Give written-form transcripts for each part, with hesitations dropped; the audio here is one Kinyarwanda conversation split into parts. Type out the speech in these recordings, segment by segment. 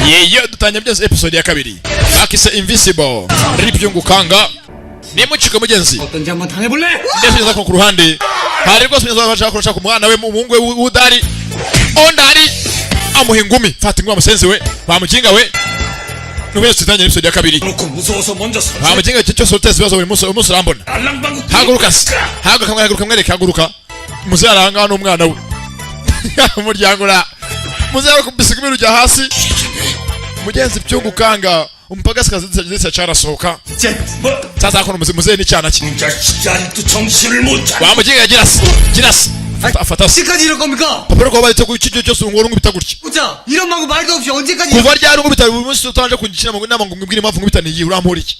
yeyo dutanya byose episode ya kabiri akise invisible ribyungukanga nimucike mugenzi 어떤지 한번 당해볼래? ndetse ku ruhande hari rwose mwiza bashaka kurusha ku mwana we umuhungu we udari ondari amuhingumi fata ingwa musenzi we bamukinga we nubwo tutanye episode ya kabiri nuko muzoso 먼저 서 bamukinga cyo sotezi bazo buri munsi urambona haguruka mwereke haguruka muzaranga n'umwana we umuryango ra muzara kubisiga ibirujya hasi mugenzi byungukanga umupagasigazi ndetse cyarasohoka sasa kono muze ni cyana ki bamukinga girasi afata 언제까지 이럴 겁니까? papero ko barite ku cyo cyose ngoro ngubita gutya 보자 이런 방구 말도 없이 언제까지 kuva ryari ngubita buri munsi tutanje kugikina mu nama ngo mbwire impamvu ngubita ni urampora iki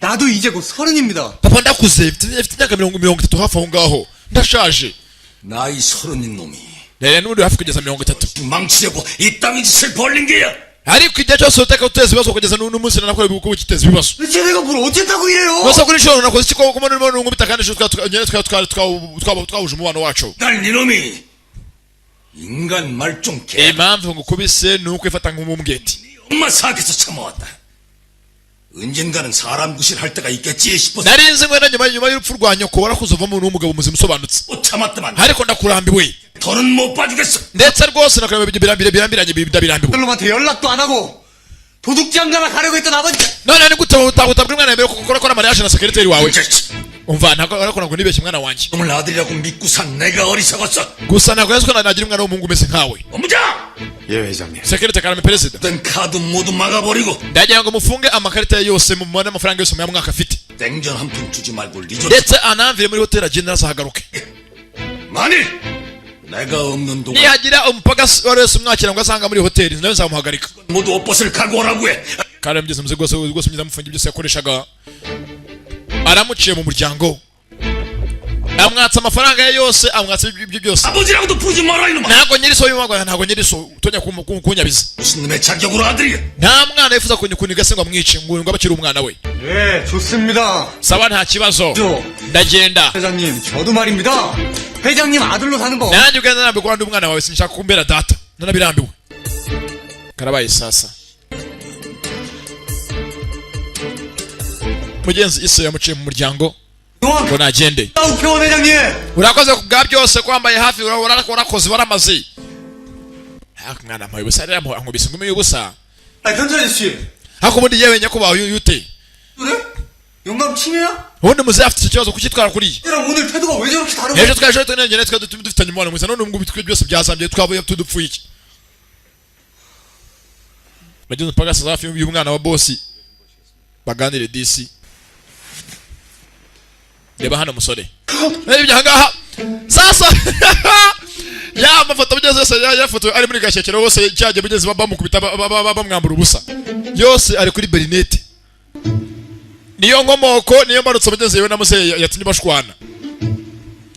나도 이제 곧 30입니다 papa ndakuze mfite imyaka 30 hafi aho ngaho ndashaje 나이 30인 놈이 rero n'undi hafi kugeza 30 망치려고 이 땅이 짓을 벌린 게야 ariko igihe cyose uteka uteza ibibazo kugeza n'umunsi nakora ibibuko kiteza ibibazo 대체 내가 뭘 어쨌다고 이래요 gusa kuri shoro nakoze iki ko muri ngubita kandi twahuje umubano wacu 날 니놈이 인간 말종 개 impamvu ngukubise nuko ifata nk'umumbweti 엄마 사악해서 참아왔다 언젠가는 사람 구실할 때가 있겠지 싶어서 narinzi ngo nyuma y'urupfu rwa nyoko warakuze uvamo n'umugabo muzima usobanutse 참았더만 ariko ndakurambiwe 더는 못 봐주겠어 ndetse rwose nakareba birambiranye bidabirambiwe 놈한테 연락도 안 하고 도둑장가나 가려고 했던 아버지 none ni gute utabwira umwana mbere kuko kora mariage na secretary wawe umva ntabwo arakora ngo nibeshye mwana wanjye 놈을 아들이라고 믿고 산 내가 어리석었어 gusa ntabwo yaziko nagira umwana w'umuhungu umeze nkawe 업무장 예 회장님. secretary karame perezida 된 카드 모두 막아버리고 ndagira ngo mufunge amakarita yose mu mubone amafaranga yose mu mwaka afite 땡전 한 푼 주지 말고 리조트 ndetse anamvire muri hoteli agenda azahagaruke 만일 내가 없는 동안 nihagira umupagasi wese umwakira ngo asanga muri hoteli nawe nzamuhagarika 모두 옷벗을 각오하라고 해 kandi mugeze muze rwose mwiza mufunge byose yakoreshaga aramuciye mu muryango amwatsa amafaranga ye yose amwatsa ibyo byose 아버지라고도 부르지 마라 이놈아 ntabwo nyiriso y'umwana ntabwo nyiriso utonya kunyabiza 무슨 놈의 자격으로 아들이야 nta mwana yifuza kuniga se ngo amwice ngo abakiri umwana we 네 좋습니다 saba nta kibazo 저 ndagenda 회장님 저도 말입니다 회장님 아들로 사는 거 nanjye ugenda narambiwe kuba ndi umwana wawe sinshaka kumbera data nanabirambiwe karabaye sasa mugenzi iso yamuciye mu muryango ngo nagende 우평원 회장님 urakoze bwa byose kwambaye hafi urakoze waramaze mwana mpaye ubusa rero ankubise ingumi y'ubusa 현철이 씨 hako ubundi yewe nyakubahwa yute 그래? 영감 친해야? ubundi muze afite icyo kibazo kucyitwara kuriya 얘랑 오늘 태도가 왜 저렇게 다른 ejo twaje tunengene twari dufitanye umubano mwiza none ubwo bitwe byose byazambye twavuye tudupfuye iki bageze pagasa hafi y'umwana wa bosi baganire DC reba hano musore ibyo hangaha sasa ya mafoto bugeze yose ya foto ari muri Gashyakiro bose cyaje bugeze bamukubita bamwambura ubusa yose ari kuri Bernete niyo nkomoko niyo mbarutse bugeze yewe na museye yatinye bashwana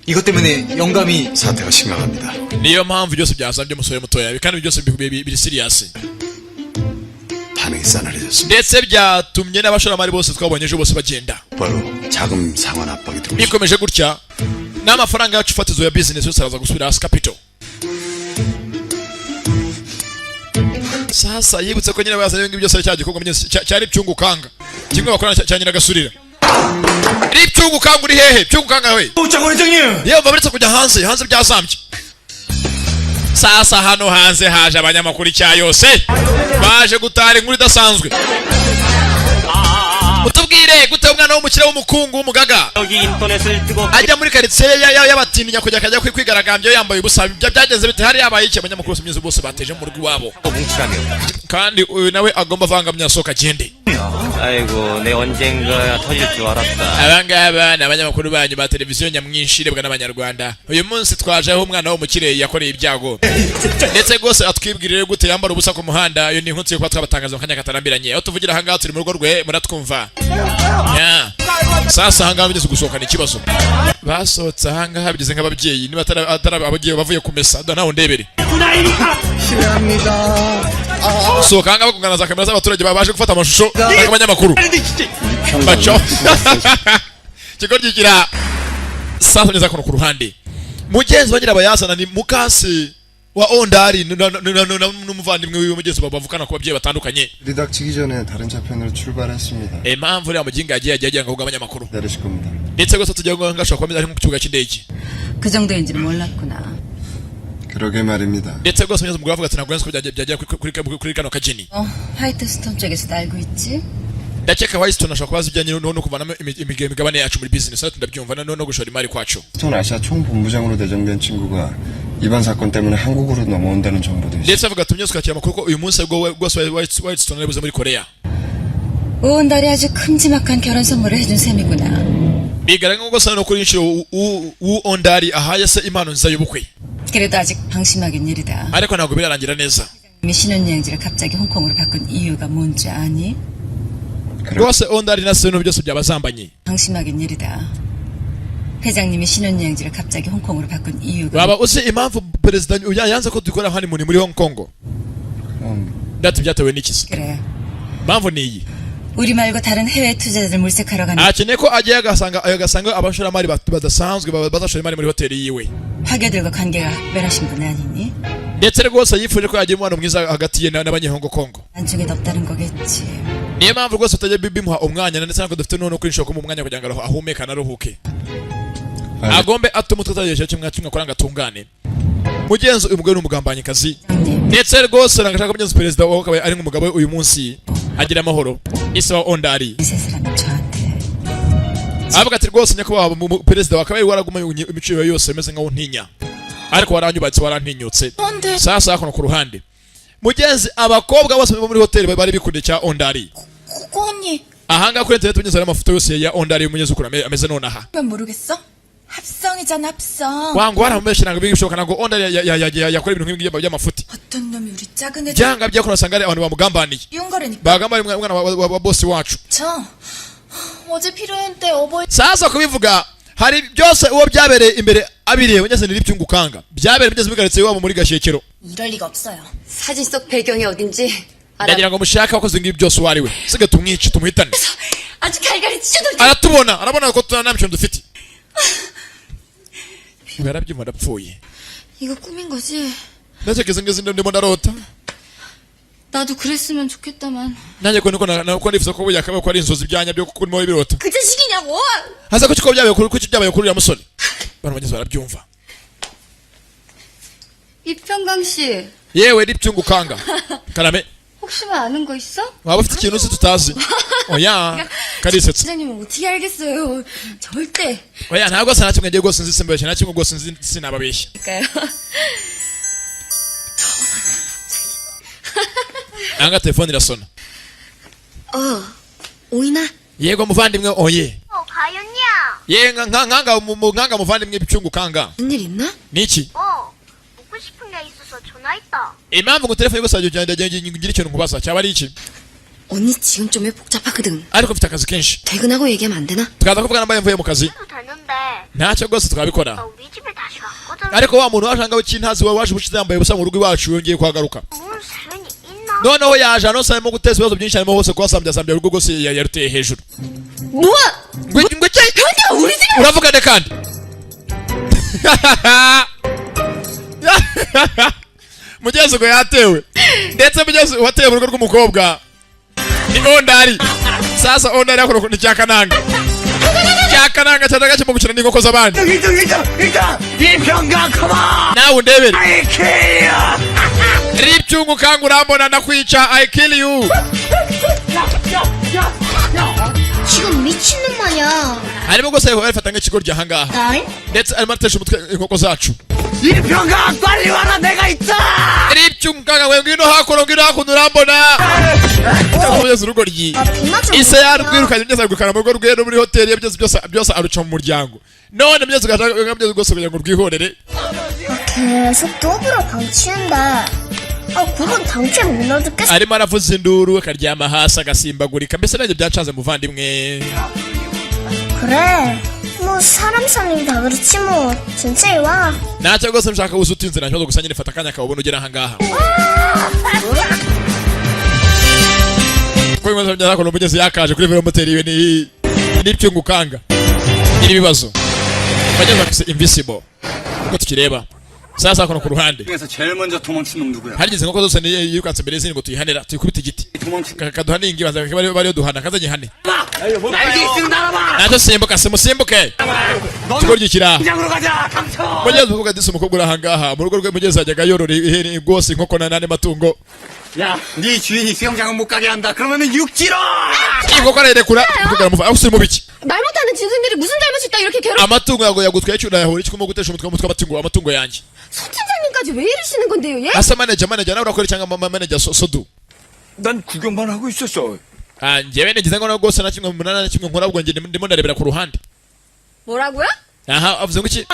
이것 때문에 영감이 사태가 심각합니다. niyo mpamvu byose byazambye musore mutoya kandi byose biri serious 반응이 싸늘해졌습니다. ndetse byatumye n'abashoramari bose twabonye ejo bose bagenda 바로 자금 상환 압박이 들어오고 bikomeje gutya n'amafaranga yacu fatizo ya business yose araza gusubira hasi capital sasa yibutse ko nyine bazanye ibintu byose cya gikorwa cyari cyungukanga kimwe bakora cya nyina gasurira ri cyungukanga uri hehe cyungukanga we 우창원 회장님 yewe babiritse kujya hanze byazambye sasa hano hanze haje abanyamakuru icya yose baje gutara inkuru idasanzwe utubwire gute umwana w'umukire w'umukungu w'umugaga ajya muri karitsiye y'abatinya kujya akajya kwigaragambya yambaye ubusa byageze bite hari yabaye iki abanyamakuru bose bose bateje mu rugo iwabo kandi uyu nawe agomba avangamya asohoka agende 아이고 내 언젠가 터질 줄 알았다. abangaba ni abanyamakuru banyu ba televiziyo nyamwinshi irebwa n'abanyarwanda uyu munsi twajeho umwana w'umukire yakoreye ibyago ndetse rwose atwibwirire gute yambara ubusa ku muhanda iyo ni inkuru yo kuba twabatangaza mu kanya katarambiranye aho tuvugira ahangaha turi mu rugo rwe muratwumva sasa ahangaha bigeze gusohokana ikibazo basohotse ahangaha bigeze nk'ababyeyi niba atari abagiye bavuye kumesa nawe ndebere sohoka ahangaha bakungana za kamera z'abaturage baje gufata amashusho y'abanyamakuru baco kigo gigira sasa neza kuno ku ruhande mugenzi bagira abayazana ni mukase wa ondari n'umuvandimwe wiwe mugezi bavukana ku babyeyi batandukanye 들이닥치기 전에 다른 차편으로 출발했습니다. impamvu uriya muginga yagiye ngo kugabanya amakuru 기다리실 겁니다. ndetse gusa tugiye ngo ngashobora kuba ari mu kibuga cy'indege 그 정도인지는 몰랐구나. 그러게 말입니다. ndetse rwose mugezi mugabo avuga ati ntabwo nzi ko byagiye kuri kano kageni 화이트스톤 쪽에서도 알고 있지? ndakeka Whitestone ashobora kubaza ibijyanye no kuvanamo imigabane yacu muri business natwe ndabyumva no gushora imari kwacu 스톤 아시아 총본부장으로 대정된 친구가 이번 사건 때문에 한국으로 넘어온다는 정보도 있어요. ndetse avuga tumye twakira amakuru ko uyu munsi bwo rwose Whitestone ari buze muri Korea 오온달이 아주 큼지막한 결혼 선물을 해준 셈이구나. bigaragara ko no kuri inshuro ondari ahaye se impano nziza y'ubukwe 그래도 아직 방심하긴 일이다. ariko ntabwo birarangira neza 신혼여행지를 갑자기 홍콩으로 바꾼 이유가 뭔지 아니? rwose ondari na se no byose byabazambanye 방심하긴 일이다. 회장님이 신혼여행지를 갑자기 홍콩으로 바꾼 이유가 baba uzi impamvu perezida yanze ko dukora honeymoon muri Hong Kong ndati byatewe n'ikisi 그래. impamvu ni iyi 우리 말고 다른 해외 투자자들 물색하러 가는 akeneye ko ajya agasanga abashoramari badasanzwe bazashora imari muri hoteli yiwe 화교들과 관계가 각별하신 분 아니니? ndetse rwose yifuje ko yagira umubano mwiza hagati ye n'abanyehongo kongo 안쪽에 없다는 거겠지. niyo mpamvu rwose utajya bimuha umwanya ndetse ntabwo dufite no kuri nshoko mu mwanya kugira ngo ahumeka anaruhuke agombe atuma tutagejeje kimwe akora ngo atungane mugenzi uyu mugore n'umugambanyikazi ndetse rwose nagashaka mugenzi perezida wakabaye ari nk'umugabo we uyu munsi agira amahoro isaba ondari 이세스라는 저한테 avuga ati rwose nyakubahwa perezida wakabaye waraguma imiciro yose imeze nkaho ntinya ariko waranyubatse warantinyutse sasa hakuno ku ruhande mugenzi abakobwa bose muri hoteli bari bikunde cya ondari 언니, ahanga kuri internet mugenzi amafoto yose ya ondari y'umugenzi ukura ameze nonaha 넌 모르겠어? 합성이잖아, 합성. wangu waramubeshye ntabwo bigishoboka ntabwo ondari yakora ibintu nk'ibi by'amafuti 어떤 놈이 우리 작은 애 byanga byakora usanga ari abantu bamugambaniye 쉬운 거라니까. bagambaniye umwana wa bosi wacu 저 어제 필요했는데 어버이 sasa kubivuga hari byose uwo byabereye imbere abiriye mugenzi niri byungukanga byabereye mugenzi bigaretse iwabo muri Gashyekero 이럴 리가 없어요. 사진 속 배경이 어딘지 알아. ndagira ngo mushake abakoze ngibi byose uwo ari we sige tumwice tumuhitane 아주 갈갈이 찢어져. aratubona arabona ko tunanamicyo dufite barabyumva ndapfuye 이거 꿈인 거지? ndatekereza ngeze ndimo ndarota 나도 그랬으면 좋겠다만. nanjye ko niko nifuza ko yakaba ko ari inzozi byanya byo kurimo ibirota 그 자식이냐고. haza ko kiko byabaye kuri ya musore bano bageze barabyumva 이평강 씨, yewe ribyungukanga karame 혹시나 아는 거 있어? waba ufite ikintu se tutazi oya karisetsa 부장님은 어떻게 알겠어요? 절대. oya ntabwo se nakimwe ngiye rwose nzi simbeshye nakimwe rwose nzi sinababeshya 그러니까요. anga telefone irasona 오이나? yego muvandimwe oye 가윤이야. ye nkanga muvandimwe ibyungukanga 무슨 일 있나? niki 묻고 싶은 게 있어서 전화했다. impamvu ngo telefone gusa ngira ikintu nkubaza cyaba ari iki 언니 지금 좀 복잡하거든. ariko mfite akazi kenshi 퇴근하고 얘기하면 안 되나? tukaza kuvugana mbaye mvuye mu kazi 해도 되는데 ntacyo rwose twabikora 나 우리 집에 다시 왔거든. ariko wa muntu washanga w'ikintazi waje bushize yambaye ubusa mu rugo iwacu yongeye kuhagaruka 오늘 사연이 있나? noneho yaje hano arimo guteza ibibazo byinshi harimo hose kuhasambya urugo rwose yaruteye hejuru 뭐야? ngwiki 현이야 우리 집. uravuga ne kandi mugenzi ngo yatewe ndetse mugenzi watewe mu rugo rw'umukobwa ni ondari sasa ondari yakora ukuntu cyakananga cyane gake mu gukina n'inkoko z'abandi nawe undebere ribyungukanga urambona ndakwica I kill you 지금 미친놈 마냥. arimo rwose bafata nk'ikigo ry'ahangaha 날? ndetse arimo aratesha umutwe inkoko zacu 이평강 빨리 와라 내가 있다. ribyungukanga we ngwino hakuno urambona mugeze urugo ryi 빅마트 ise yarwirukanye byose agukana mu rugo rwe no muri hoteli byose aruca mu muryango none byose rwose kugira ngo rwihorere 계속 또불어 방치한다. 그건 당최 못 넣어줬겠어. arimo aravuza induru akaryama hasi agasimbagurika mbese nanjye byacanze muvandimwe 그래. 뭐 사람 사는 다 그렇지 뭐. 천천히 와. ntacyo rwose nshaka gusa utinze nta kibazo gusa nyine fata akanya kawubona ugera ahangaha kuko ibibazo by'ahakuno umugezi yakaje kuri velomoteri iwe n'ibyungukanga nyiri ibibazo bageze bafise invisible uko tukireba sasa kono ku ruhande 중에서 제일 먼저 도망친 놈 누구야? harigize nkoko zose yirukanse mbere y'izindi ngo tuyihanira tuyikubita igiti kaduhane ingi baza bari duhana kazanye hane 날개 있으면 날아봐. nacho simbuka simusimbuke kigorgikira 장으로 가자. 강쳐. mugeze uvuga disi umukobwa urahangaha mu rugo rwe mugeze ajyaga yorora ihene rwose inkoko n'andi matungo 야, 네 주인이 수영장은 못 가게 한다. 그러면은 육지로. inkoko arayirekura umukobwa aramuva aho usiri mu biki 말 못하는 진순들이 무슨 잘못이 있다 이렇게 괴롭. amatungo yago yagutwaye icyuna yahora iki kuma gutesha umutwe amatungo yanjye 서 팀장님까지 왜 이러시는 건데요, 예? asa manager nawe urakora cyangwa manager sodu 난 구경만 하고 있었어. njyewe nigize ngo rwose na kimwe munana na kimwe nkora ubwo njye ndimo ndarebera ku ruhande 뭐라고요? aha avuze ngo iki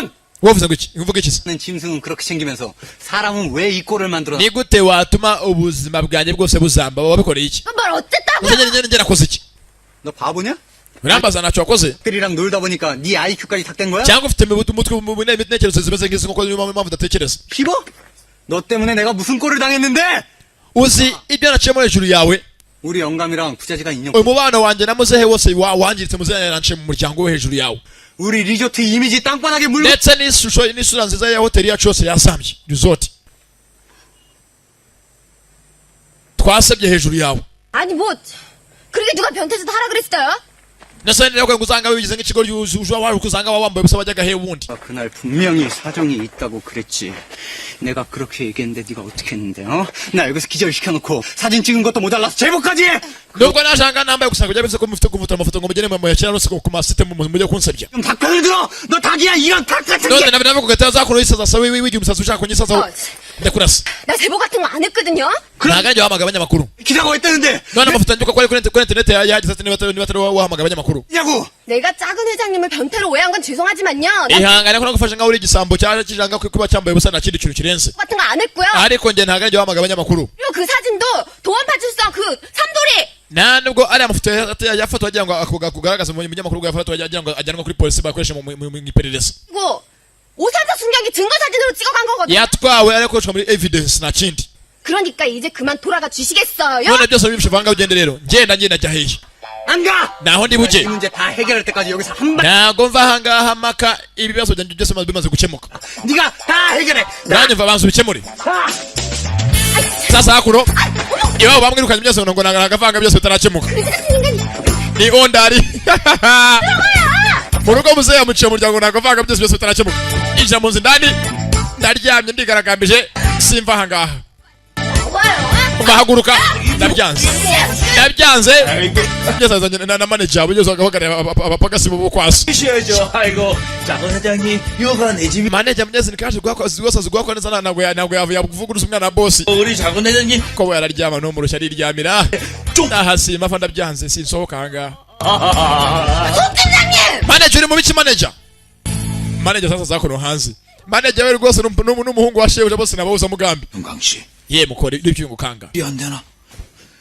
wavuze ngo iki uvuga iki 는 짐승은 그렇게 생기면서 사람은 왜 이 꼴을 만들어? ni gute watuma ubuzima bwanjye bwose buzamba wabikoreye iki 말 어쨌다고? njye nakoze iki 너 바보냐? urambaza ntacyo wakoze 들이랑 놀다 보니까 네 IQ까지 탁된 거야? cyangwa ufite umutwe mu ntekerezo zimeze nk'izi nk'uko niyo mpamvu udatekereza 피버? 너 때문에 내가 무슨 꼴을 당했는데? uzi ibyo naciyemo hejuru yawe 우리 영감이랑 부자지가 인형. uyu mubano wanjye na muzehe wose wangiritse muzehe nanciye mu muryango wo hejuru yawe 우리 리조트 이미지 땅바닥에 물고. ndetse n'ishusho n'isura nziza ya hoteli yacu yose yasambye resort twasebye hejuru yawe 아니 뭐 그렇게 누가 변태짓 하라 그랬어요? ndetse niravuga ngo uzanga wigize nk'ikigo uje wawe kuzanga wambaye ubusa wajyaga he wundi 그날 분명히 사정이 있다고 그랬지. 내가 그렇게 얘기했는데 네가 어떻게 했는데? 어? 나 여기서 기절시켜놓고 사진 찍은 것도 모자라서 제보까지 해. nubwo nashanga nambaye gusa ngo byabise ko mufite kuvuta amafoto ngo mugene mu yakira rose ku masite mu mujye kunsabya 좀 닭편을 들어. 너 닭이야 이런 닭 같은 none 게. nabe ko gateza zakuru isaza wigiye umusazi ushaka kunyisaza ndakurasa 나 제보 같은 거 안 했거든요. naganje wahamaga abanyamakuru 기자가 했다는데. none amafoto njye ko kuri internet yagize ati niba wahamaga abanyamakuru 냐고. 내가 작은 회장님을 변태로 오해한 건 죄송하지만요. 나 ihangane ko nagufashe nkaho uri igisambo cyaje kijanga kuba cyambaye ubusa nta kindi kintu kirenze 같은 거 안 했고요. ariko njye ntaganjye wahamaga abanyamakuru 그리고 그 사진도 도원파출소 그 삼돌이. nta nubwo ari amafoto yafoto wagira ngo kugaragaza mu binyamakuru yafoto wagira ngo ajyanwa kuri polisi bakoresha mu iperereza 그리고 오사자 순경이 증거 사진으로 찍어간 거거든요. yatwawe ariko muri evidence nta kindi 그러니까 이제 그만 돌아가 주시겠어요? none byose bibishe vanga ugende rero ngenda njya hehe 안 가. naho ndi buke 이 문제 다 해결할 때까지 여기서 한 번. ntago mva ahangaha mpaka ibibazo byanjye byose bimaze gukemuka 네가 다 해결해. nanjye mva banza ubikemure sasa hakuno iwabo bamwirukanye byose ngo nagavanga byose bitarakemuka ni ondari mu rugo muzehe yamuciye umuryango nagavanga byose bitarakemuka injira mu nzu ndani ndaryamye ndigaragambije simva ahangaha bahaguruka ndabyanze byose azanye na manager bugeze agahagarara abapagasi bo kwasi 쉬어야죠. 아이고, 작은 회장님, 여가 내 집이. manager mugeze nikaje rwose azigwa neza ntabwo yavuguruza umwana boss 우리 작은 회장님. ko we araryama no murushya ariryamira nahasima fa ndabyanze sinsohoka ahangaha manager uri mu biki manager sasa zakono hanze manager we rwose n'umuhungu wa shebuja bose nabahuza mugambi 영광 씨, ye mukore n'ibyungukanga 안 되나?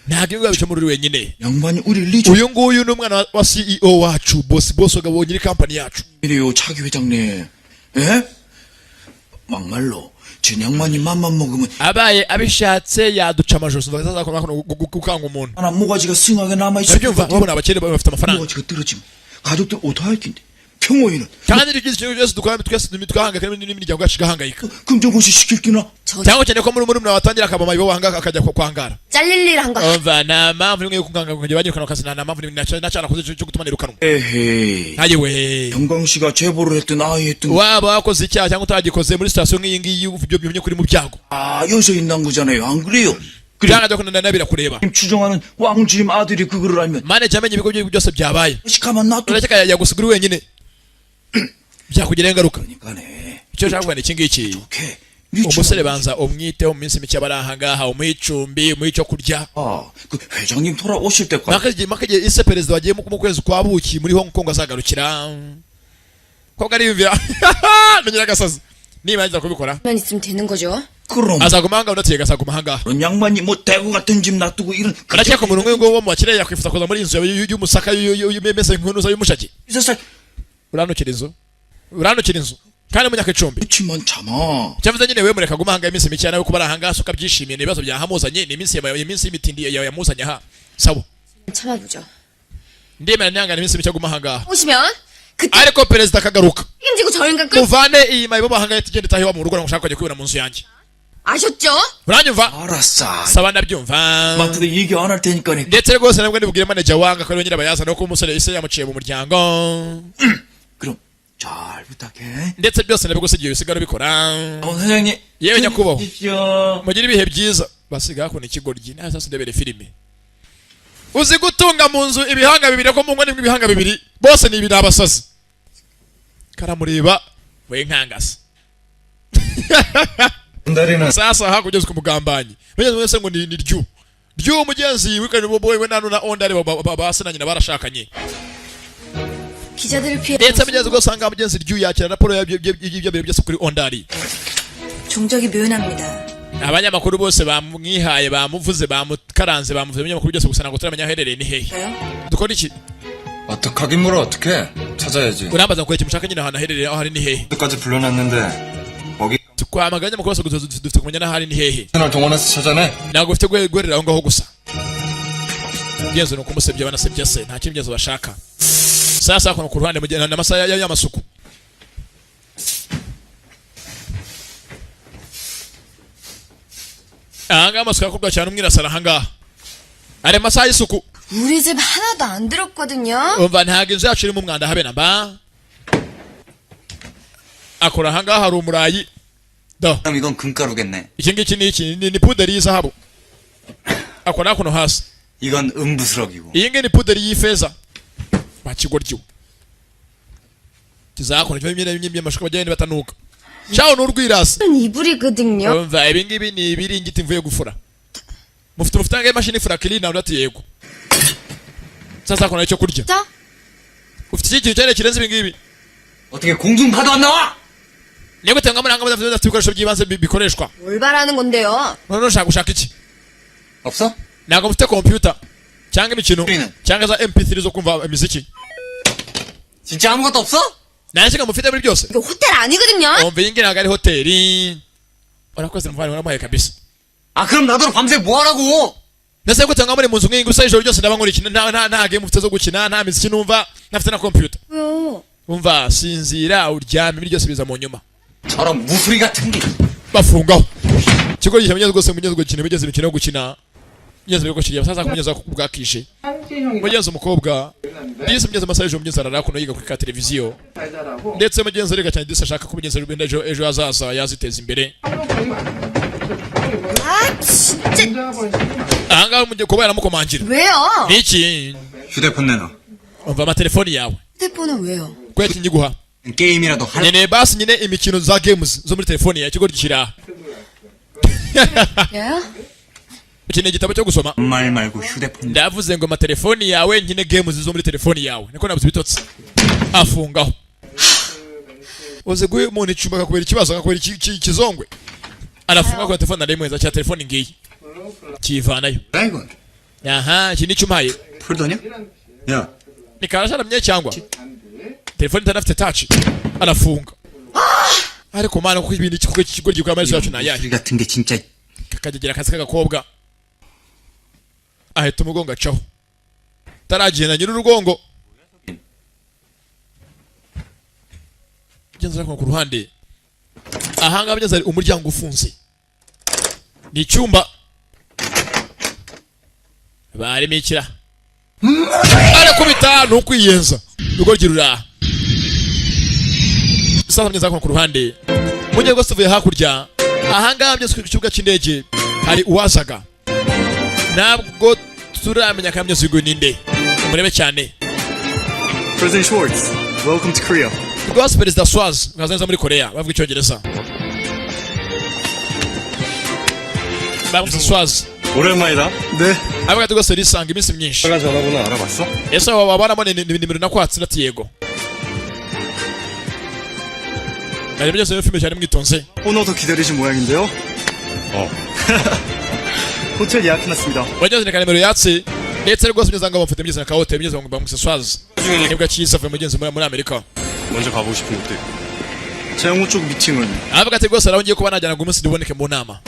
ntabwo ibibazo bice muri wenyine 양반이 우리 리조. uyu nguyu ni umwana wa CEO wacu boss wagabo nyiri company yacu 이래요, 차기 회장님. 예? 막말로 제 양반이 맘만 먹으면 abaye abishatse yaduca amajosi ndazakora gukanga umuntu 하나 모가지가 승하게 남아 있어. ndabyumva babona abakene bafite amafaranga 모가지가 떨어지면 가족들 어떡할 텐데. 평호에는 kandi ibyo ikintu cyose dukora twese twahangayika kandi n'imiryango yacu igahangayika 금정고시 시킬 끼나? cyangwa ukeneye ko muri murumuna watangira akabama ibo wanga akajya kwangara 잘릴 일 한 거. umva nta mpamvu n'imwe yo kunganga ngo banyirukana akazi nta mpamvu nacarakoze cyo gutuma nirukanwa 에헤이. ayiwe 영광 씨가 제보를 했든 아예 했든 waba wakoze icyaha cyangwa utagikoze muri sitasiyo nk'iyi ngiyi ibyo bimenye kuri mu byago 아 여기서 있는 거잖아요. 안 그래요? byanga ko nabirakureba 추정하는 왕주임 아들이 그거를 알면 manager amenye ibigo byose byabaye 시카만 놔둬. urakeka yagusiga uri wenyine byakugiraho ingaruka 그러니까네. icyo nshaka kuvuga ni iki ngiki 오케이. umusore banza umwiteho mu minsi mike bari ahangaha umuhe icumbi umuhe icyo kurya 그 회장님 돌아오실 때까지. makagiye ise perezida wagiye mu kwezi kwa buki muri Hong Kong azagarukira koga ariyumvira menyera gasazi niba yagize kubikora 만 있으면 되는 거죠. 그럼 azaguma ahangaha unatiye azaguma ahangaha 그런 양반이 뭐 대구 같은 집 놔두고 이런 urakeka umuntu nk'uyu nguyu wo mu bakire yakwifuza kuza muri inzu y'umusaka y'umese nk'unuza y'umushaki 세상 uranukira inzu kandi mu myaka icumbi 그렇지만 참아. cyavuze nyine we mureka guma ahangaha iminsi mike nawe kuba ari ahangaha suka byishimiye ni ibibazo byahamuzanye ni iminsi y'imitindi yamuzanye aha sawa 참아보죠. ndemera ntihangane iminsi mike aguma ahangaha 오시면 ariko perezida akagaruka 책임지고 저 인간 끌 muvane iyi mayibo mahanga yatugenda itahiwa mu rugo ngo ushaka kujya kwibera mu nzu yanjye 아셨죠? uranyumva 알았어. saba ndabyumva 아무튼 얘기 안 할 테니까. ndetse rwose nabwo ndibwire manager wanga ko nyine bayazana ko umusore ise yamuciye mu muryango 그럼 잘 부탁해. ndetse byose nabigusigiye usigara ubikora 사장님. yewe nyakubahwa 주십시오. mugire ibihe byiza basiga hakuna ikigoryi nawe sasa ndebere filime uzi gutunga mu nzu ibihanga bibiri ko mu ngo nimwe ibihanga bibiri bose ni ibintu abasazi karamureba we nkangasa sasa hakugeze ku mugambanyi bageze mwese ngo ni ryu umugenzi wikane boboye we nanu na ondare basenanye na barashakanye 기자들을 피해 ndetse mugeze go sanga umugenzi ryu yakira raporo y'ibyo byose kuri ondari 종적이 묘연합니다. abanyamakuru bose bamwihaye bamuvuze bamukaranze bamuvuze abanyamakuru byose gusa ntabwo turamenya aherereye ni hehe dukora iki 어떡하긴 뭘 어떡해 찾아야지 urambaza ngo mushaka nyine ahantu aherereye aho hari ni hehe 끝까지 불러놨는데 거기 twamaganya amakuru bose dufite kumenya n'aho hari ni hehe 채널 동원해서 찾아내 ntabwo ufite guherera aho ngaho gusa ingenzi ni ukumusebya banasebya se nta kindi ingenzi bashaka sasa ku ruhande mu gihe n'amasaha y'amasuku ahangaha amasuku akorwa cyane umwirasara ahangaha ari amasaha y'isuku 우리 집 하나도 안 들었거든요. umva ntabwo inzu yacu irimo umwanda habe namba akora ahangaha hari umurayi do 그럼 이건 금가루겠네. iki ngiki ni iki ni puderi y'izahabu akora hakuno hasi 이건 음부스럭이고. iyi ngiyi ni puderi y'ifeza bakigoryiwe kizahakuno kiba imyenda y'amashuka bagenda batanuka shaho n'urwirasi 이불이거든요. umva ibi ngibi ni ibiringiti mvuye gufura mufite angahe imashini ifura kirina urati yego sasa kuna icyo kurya 자, ufite iki kintu cyane kirenze ibi ngibi 어떻게 공중파도 안 나와? niba utanga muri hanga bafite ibikoresho by'ibanze bikoreshwa 뭘 바라는 건데요? none ushaka iki 없어? ntabwo mufite computer cyangwa imikino Screen. cyangwa za mp3 zo kumva imiziki 진짜 아무것도 없어? nanjye mufite muri byose 이거 호텔 아니거든요. umva iyi ngiyi ntabwo ari hoteli urakoze muvana uramuhaye kabisa 아 그럼 나더러 밤새 뭐하라고? ndetse ko tanga muri mu nzu nk'iyi gusa ijoro ryose ndaba nkora iki nta game mufite zo gukina nta miziki numva ntafite na computer 왜요? umva sinzira uryame ibindi byose biza mu nyuma 저런 무수리 같은 게. bafungaho ikigo gihamya rwose mugeze gukina bigeze imikino yo gukina mugeze byo gukina basaza kumugeza kubwakishe mugeze umukobwa disi mugeze amasaha ejo mugeze arara kuno yiga kuri ka televiziyo ndetse mugeze rega cyane disi ashaka kumugeza rubenda ejo hazaza yaziteza imbere 아, 진짜. ahangaha mujye kuba yaramukomangira 왜요? niki 휴대폰 내놔. umva amatelefoni yawe 휴대폰은 왜요? ko yakingi guha 게임이라도 할. nyene basi nyine imikino za games zo muri telefoni ya ikigo gikira 왜요? ukeneye igitabo cyo gusoma 말 말고 휴대폰. ndavuze ngo amatelefoni yawe nyine games zo muri telefoni yawe niko nabuze bitotsi afungaho uze guhe umuntu icumba akakubera ikibazo akakubera ikizongwe arafunga ku telefone aremweza cya telefoni ngiyi kivanayo 뭐야 이건? aha iki ni cyumaye 풀더냐? 야. ni karasharamye cyangwa telefone itanafite touch arafunga ariko mana kuko ibintu ikigo gikora amaso yacu nayaye 무수리 같은 게 진짜. kakagira akazi k'agakobwa ahita umugongo acaho taragenda nyiri urugongo genzura ku ruhande ahanga byose ari umuryango ufunze ni icyumba baremekira arakubita no kwiyenza rugo girura sasa mnyeza ku ruhande mujye rwose uvuye hakurya ahanga byose ku kibuga cy'indege hari uwazaga ntabwo turamenya kamyo zigo ninde murebe cyane President Schwartz, welcome to Korea. rwose perezida Swaz mwazenza muri Korea bavuga icyongereza bavuga Swaz 오랜만이다 네. avuga ati rwose risanga iminsi myinshi 내가 전화번호 알아봤어? ese wabana nimero nakwatse nati yego ari byose filime cyane mwitonze 오너도 기다리신 모양인데요. 호텔 예약해놨습니다. wageze ni nimero yatse ndetse rwose mugeze ngo bamufite mugeze ka hotel mugeze ngo bamuse Swaz nibwo cyiza avuye mugenzi muri Amerika 먼저 가보고 싶은 곳도 재영우 쪽 미팅은 avuga ati rwose araho ngiye kuba najyana ngo umunsi ndiboneke mu nama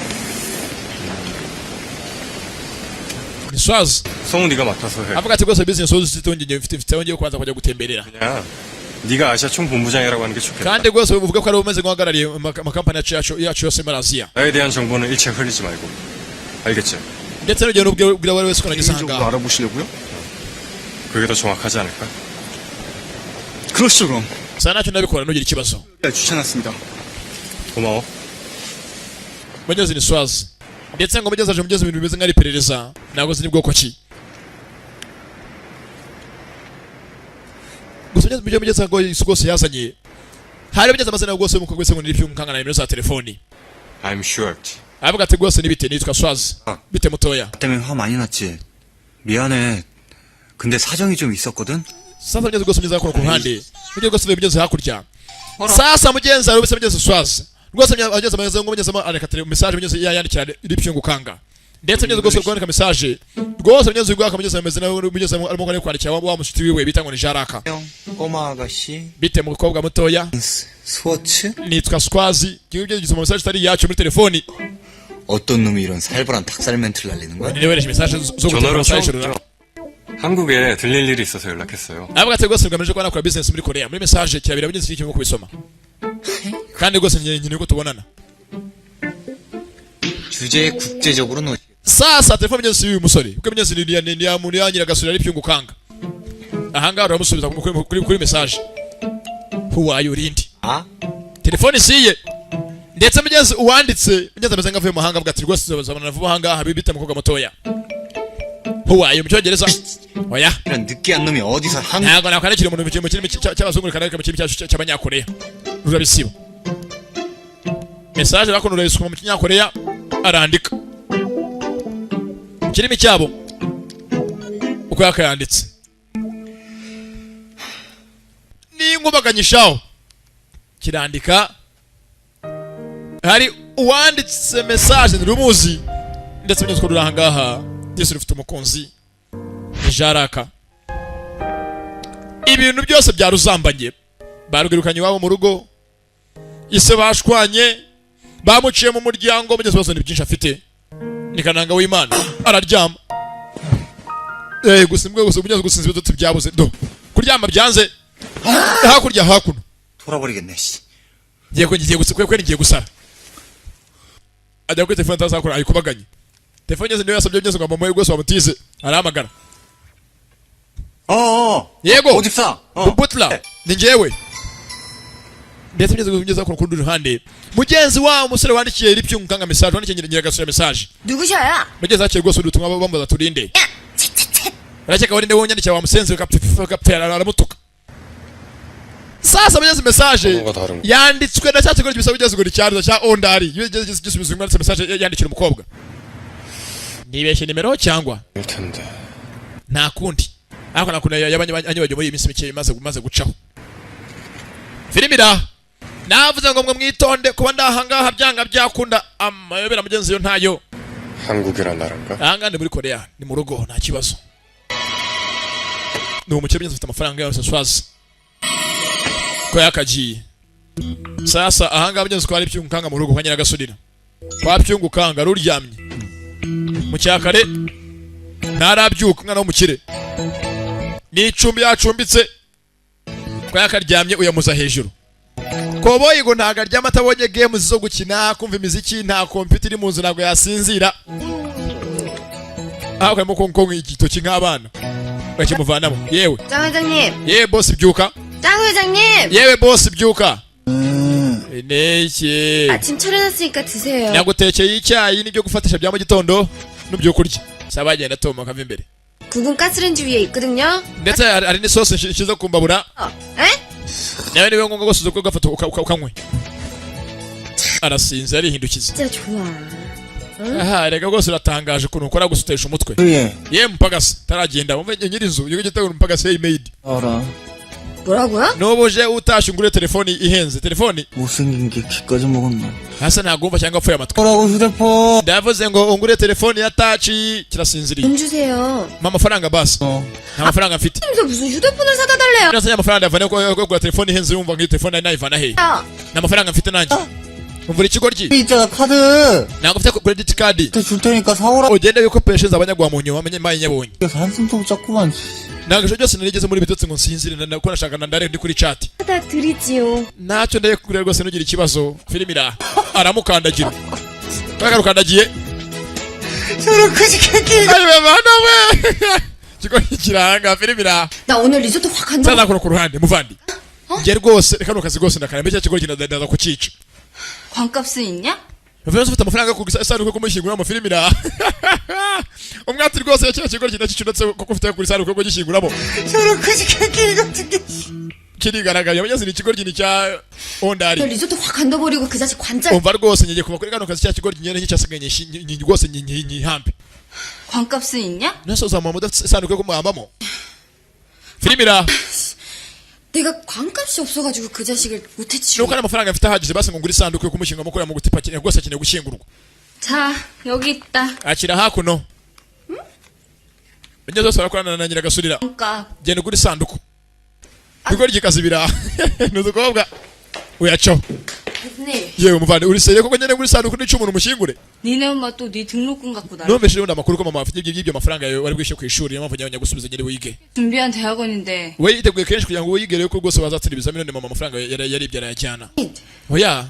ni Swaz 성우 네가 맡아서 해 avuga ati rwose business wose zitongeye mfite ngiye kubanza kujya gutemberera 그냥 네가 아시아 총본부장이라고 하는 게 좋겠다. kandi rwose uvuga ko ari umeze nk'uhagarariye amakampani yacu yose muri Aziya. 나에 대한 정보는 일체 흘리지 말고. 알겠지? ndetse n'urugero ubwira wari wese ko nageze aha 개인적으로 ngaha. 알아보시려고요? 그게 더 정확하지 않을까? 그러시죠, 그럼. saa ntacyo ndabikora ntugire ikibazo. 추천했습니다. 고마워. Mugezi ni Swazi. ndetse ngo mugezi aje mugezi ibintu bimeze nk'ari iperereza ntabwo nzi ni bwoko ki. gusa mugezi ngo isi rwose yazanye hari mugezi amazina rwose y'umukobwa wese ngo ni iby'umukanga na nimero za telefoni. I'm short. avuga ati rwose nibite nitwa Swazi. bite mutoya. 때문에 화 많이 났지. 미안해. 근데 사정이 좀 있었거든. sasa mugezi rwose mugezi akora ku ruhande mugezi rwose mugezi hakurya. sasa mugezi ari ubise mugezi Swazi rwose mugezi ameze ngo mugezi areka message mugezi yandikira iby'umukanga ndetse mugezi rwose rwandika message rwose mugezi rwaka mugezi ameze nawe mugezi arimo kwandikira wa mushuti wiwe bita ngo ni Jaraka. 꼬마 아가씨. bite mukobwa mutoya. 스워츠? nitwa Swazi kimwe gisoma message itari yacu muri telefoni. 어떤 놈이 이런 살벌한 닭살 멘트를 날리는 거야? niwe wereje message zo 전화로 gutuma 처음 한국에 들릴 일이 있어서 연락했어요. avuga ati rwose ngamije ko nakora business muri Korea muri message kirabira mugezi kirimo kubisoma kandi rwose nyine ko tubonana. 주제 국제적으로는 sasa telefone mugezi uyu musore kuko mugezi ni ya muntu yanyira gasura ari pyungukanga ahangaha uramusubiza kuri message who are you Rindi. telefone siye ndetse mugezi uwanditse mugezi ameze nk'avuye mu mahanga avuga ati rwose tuzabana vuba ahangaha bite mukobwa mutoya. who are you mu cyongereza oya 이런 느끼한 놈이 어디서 한국 ntabwo nakwandikira umuntu mu kirimi cy'abazungu kanarika mu kirimi cy'abanyakoreya urabisiba message bakono urayisoma mu kinyakoreya arandika mu kirimi cyabo uko yakayanditse n'ingubaganyishaho kirandika hari uwanditse message ntirumuzi ndetse mugezi ko ruri ahangaha Yesu rufite umukunzi ni Jaraka. ibintu byose byaruzambanye barugirukanye iwabo mu rugo ise bashwanye bamuciye mu muryango mugezi bazana byinshi afite ni kananga w'Imana araryama gusa mbwe gusa mugezi gusinzira ibyo byabuze do kuryama byanze hakurya hakuno 돌아버리겠네 씨. ngiye gusara ajya kuri telefone tazakora ayikubaganye telefone yose niyo yasabye byose ngo mama rwose wamutize arahamagara. yego 어집사. butler ni njyewe ndetse mugezi akora ku rundi ruhande mugenzi wa umusore wandikiye iri pyungukanga message wandikiye nyiragasura message 누구셔요? mugezi akiri rwose ubutumwa bamubaza turinde 야, 쳇쳇쳇. arakeka wari nde wonyandikira wa musenzi kapfera aramutuka. sasa mugezi message yanditswe na cya kigo gibisaba mugezi ngo cyarzo cya ondari gisubizo mwanditse message yandikira umukobwa nibeshye nimero cyangwa nta kundi ariko nakunda yabanye muri iminsi mike maze gucaho filimi da navuze ngo mwe mwitonde kuba ndahangaha byanga byakunda amayobera mugenzi yo ntayo. 한국이란 나라인가? ahangaha ni muri Korea ni mu rugo nta kibazo ni umukire mugezi ufite amafaranga yose Swazi ko yakagiye. sasa ahangaha mugezi ko ari pyungukanga mu rugo kwa nyiragasudira kwa pyungukanga ruryamye mu cyakare ntarabyuka umwana w'umukire n'icumbi yacumbitse kwa yakaryamye uyamuza hejuru koboyi ngo ntago aryama atabonye games zo gukina kumva imiziki nta computer iri mu nzu ntabwo yasinzira aho karimo konkonga igitoki nk'abana bakimuvanamo yewe 장 회장님. yewe boss byuka 장 회장님. yewe boss byuka neke 아침 차려놨으니까 드세요. nagutekeye icyayi n'ibyo gufatisha bya mu gitondo n'ibyo kurya sabagenda toma kava imbere 국은 가스레인지 위에 있거든요. ndetse hari n'isosi nshize kumbabura 에? nawe niwe ngombwa gose uko gafata ukanywe arasinze arihindukiza 진짜 좋아. aha rega rwose uratangaje ukuntu ukora gusutesha umutwe ye mpagase taragenda wumve nyirizu yuko gitego mpagase hey made 뭐라고요? nubuje utashye ungure telefoni ihenze telefoni 못생긴 게 기까지 먹었나. hasa nagumva cyangwa apfuye amatwi 뭐라고 휴대폰. ndavuze ngo ungure telefoni ya tachi kirasinziriye 돈 주세요. mpa amafaranga basi nta mafaranga mfite 그래서 무슨 휴대폰을 사다 달래요? nasa amafaranga yavanye ko kugura telefoni ihenze wumva nk'iyo telefoni nayivana he 야, nta mafaranga mfite nanjye umvura ikigoryi 있잖아 카드. ntabwo mfite credit card 줄 테니까 사오라. ugende wikopeshereza abanyagwa mu nyuma amenye mayi nyabonye 한숨도 잡고만. Nagashya byose narigeze muri bitotsi ngo nsinzire nako nashaka ndare ndi kuri chat. 받아들이지요. Ntacyo ndaye kugura rwose nugira ikibazo. Filmira aramukandagira. Kagarukandagiye. Ayiwe bana we. Kiko kiranga Filmira. 나 오늘 리조트 확 간다. Saza ku ruhande muvandi. Nge rwose reka nukazi rwose ndakaramba cya kigo kinadaza kucica. 광값은 있냐? Uvuze ufite amafaranga ku isanduku ko mushyingura mu Filmira. Umwati rwose cya kigo kinacicunatse ko ufite ku isanduku ko gishyinguramo. Ikitagaragara yamenye ikigo cya ondari. 너 리조트 확 간다버리고 그 자식 관절. Umva rwose nyege kuva kuri kano kazi cya kigo nyene cyasaganye rwose hampe. 광값은 있냐? Nasoza mu mudatse isanduku ko muhambamo. Filmira. 내가 광값이 없어가지고 그 자식을 못해 치고. Nuko amafaranga mfite ahagije base ngo ngura isanduku yo kumushyingura mukora mu gutipa kinye rwose kinye gushyingurwa. 자, 여기 있다. Akira hakuno. Benye zose barakorana na Nyiragasurira. 광값. Genda ugura isanduku. Bigori gikazibira. Nuzukobwa. Uyacho. 네. Yewe muvande uri sere koko nyene ngura isanduku ni 10 umushyingure. 니네 엄마 또 네 등록금 갖고 나. Numvise rero amakuru ko mama afite ibyo mafaranga yawe wari bwishe ku ishuri yamva nyanya gusubiza nyere wige. 준비한 대학원인데. We yiteguye kenshi kugira ngo wigere ko rwose wazatsira ibizamini mama amafaranga yari ibyara yajyana. Oya.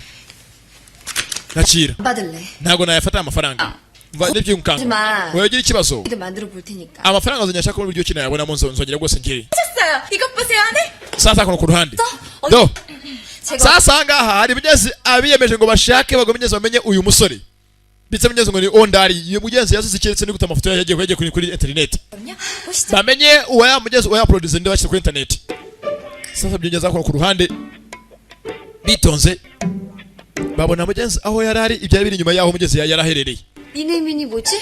Nakira. 받을래. Ntago nayafata amafaranga. Mva nibyo nkanga. Oya gira ikibazo. 이제 만들어 볼 테니까. Amafaranga azanyashaka mu buryo kinayabona mu nzongera rwose ngiri. 했어요. 이것 보세요, 안에. Sasa kono ku ruhande. Do. Sasa ngaha hari bigeze abiyemeje ngo bashake bagomenyeze bamenye uyu musore. Bitse bigeze ngo ni ondari. Iyo mugenzi yasize kiretse ni guta amafoto yagiye kuri internet. Bamenye uwa mugeze uwa producer ndi bashyize kuri internet. Sasa byongeza kono ku ruhande. Bitonze. Babona mugenzi aho yarari ibya biri nyuma yaho mugeze yaraherereye. 이네민이 뭐지?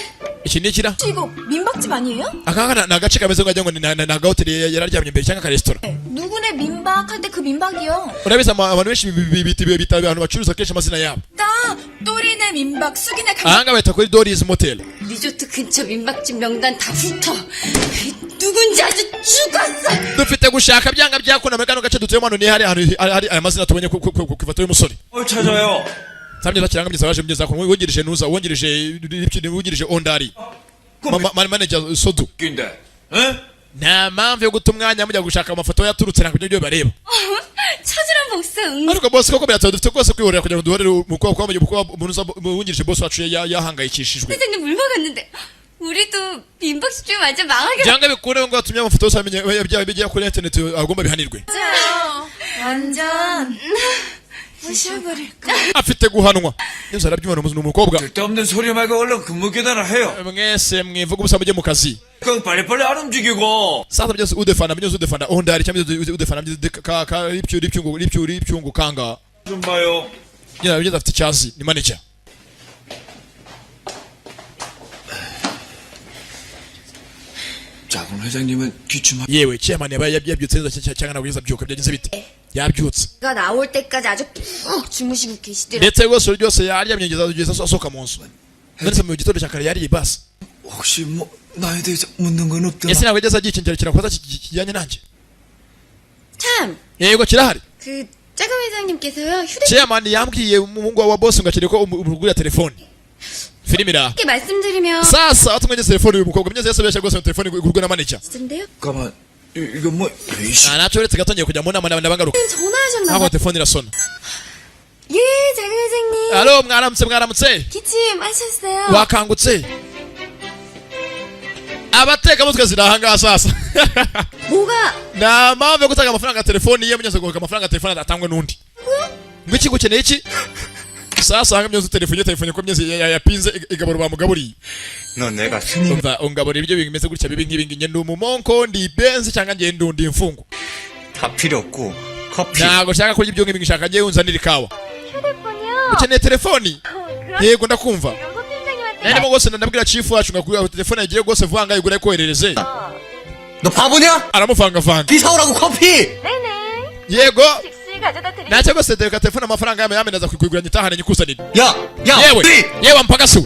Iki ni kira? 이거 민박집 아니에요? Akanga nagace kameze ngo na hoteli yararyamye imbere cyangwa ka restaurant. 누구네 민박 할 때 그 민박이요. Urabiza abantu benshi bita abantu bacuruza kenshi amazina yabo. 나 또리네 민박 수기네 Ahanga bahita kuri Doris Motel. 리조트 근처 민박집 명단 다 훑어. 누군지 아주 죽었어. Dufite gushaka byanga byakuna muri kano gace dutuyemo hano ni hari aya mazina tubonye ku ifoto y'umusore. 뭘 찾아요? Samye bakiranga mbiza baje mugeza ko wongereje nuza wongereje ondari. Manager Sodu. 웃긴데. 에? Nta mpamvu yo guta umwanya mujya gushaka amafoto yaturutse nako byo bareba. 처절한 복사 응. Ariko boss koko byatse dufite rwose kwihorera kugira ngo duhore umukobwa wungirije boss wacu yahangayikishijwe. 회장님 물 먹었는데 우리도 민박집 좀 완전 망하게. Byanga bikure ngo atumye amafoto yose amenye bijya kuri internet agomba bihanirwe. 완전 부셔버릴까. Afite guhanwa. Yesu arabyimana umukobwa. 쓸데없는 소리 말고 얼른 근무 계단을 해요. Mwese mwivuga ubusa mujye mu kazi. 그럼 빨리빨리 안 움직이고. Sasa byose udefana byose udefana ondari cyangwa udefana ka ripyungu kanga. 좀 봐요. Nyina byose afite cyazi ni manager. 자, 그럼 회장님은 귀춤. Yewe chairman yabyutse neza cyangwa nabwiza byuka byagize bite. Yabyutse. 가 나올 때까지 아주 푹 주무시고 계시더라고요. Ndetse rwose ryose yaryamye ngeza asohoka mu nzu. Ndetse mu gitondo cyakare yari basi. 혹시 뭐 나에 대해서 묻는 건 없더라. Ese ntabwo yageze agikingira kirakoza kijyanye nanjye. 참, Yego kirahari. 그 짜금 회장님께서요 휴대폰 Chairman yambwiye umuhungu wa boss ngo akiri ko ugura telefone. Filmira. 게 말씀드리면 Sasa atumwenye telefone uyu mukobwa mnyeze yasabye rwose telefone igurwe na manager. 진데요? 잠깐만. 이거 뭐 이씨. Nacoretse gatonye kujya mu nama n'abangaruka. 전화하셨나 Ntabwo 봐. telefone irasona. 예, 짜금 회장님. Allo mwaramutse. 기침 하셨어요? Wakangutse. Abateka mutwe zirahanga sasa. 뭐가? Na mpamvu yo gutanga amafaranga ya telefone ye munyeze guheka amafaranga ya telefone atangwe n'undi. Ngo iki gukeneye iki? Sasa hanga mnyeze telefone ko mnyeze yapinze igaburo bamugaburiye. 너 내가 스님 Umva ungabura ibyo bimeze gutya bibi nk'ibi ngende umumonko ndi benzi cyangwa ngende undi imfungu. 다 필요 없고 커피 Ntago nshaka kurya ibyo ngibi ngishaka ngiye unzanira ikawa. 휴대폰이요? Ukeneye telefoni? Yego ndakumva. 소팀장님한테 Nene gose ndabwira chief wacu ngakuya telefone yagiye gose vanga igura koherereze. 너 바보냐? Aramuvanga vanga. 네 사오라고 커피 네네. Yego. 즉시 가져다 드릴게요. Nacha gose teleka telefone amafaranga yameneza kwigura nyitahane nyikusanira. 야 Yewe. Yewe mpagasu.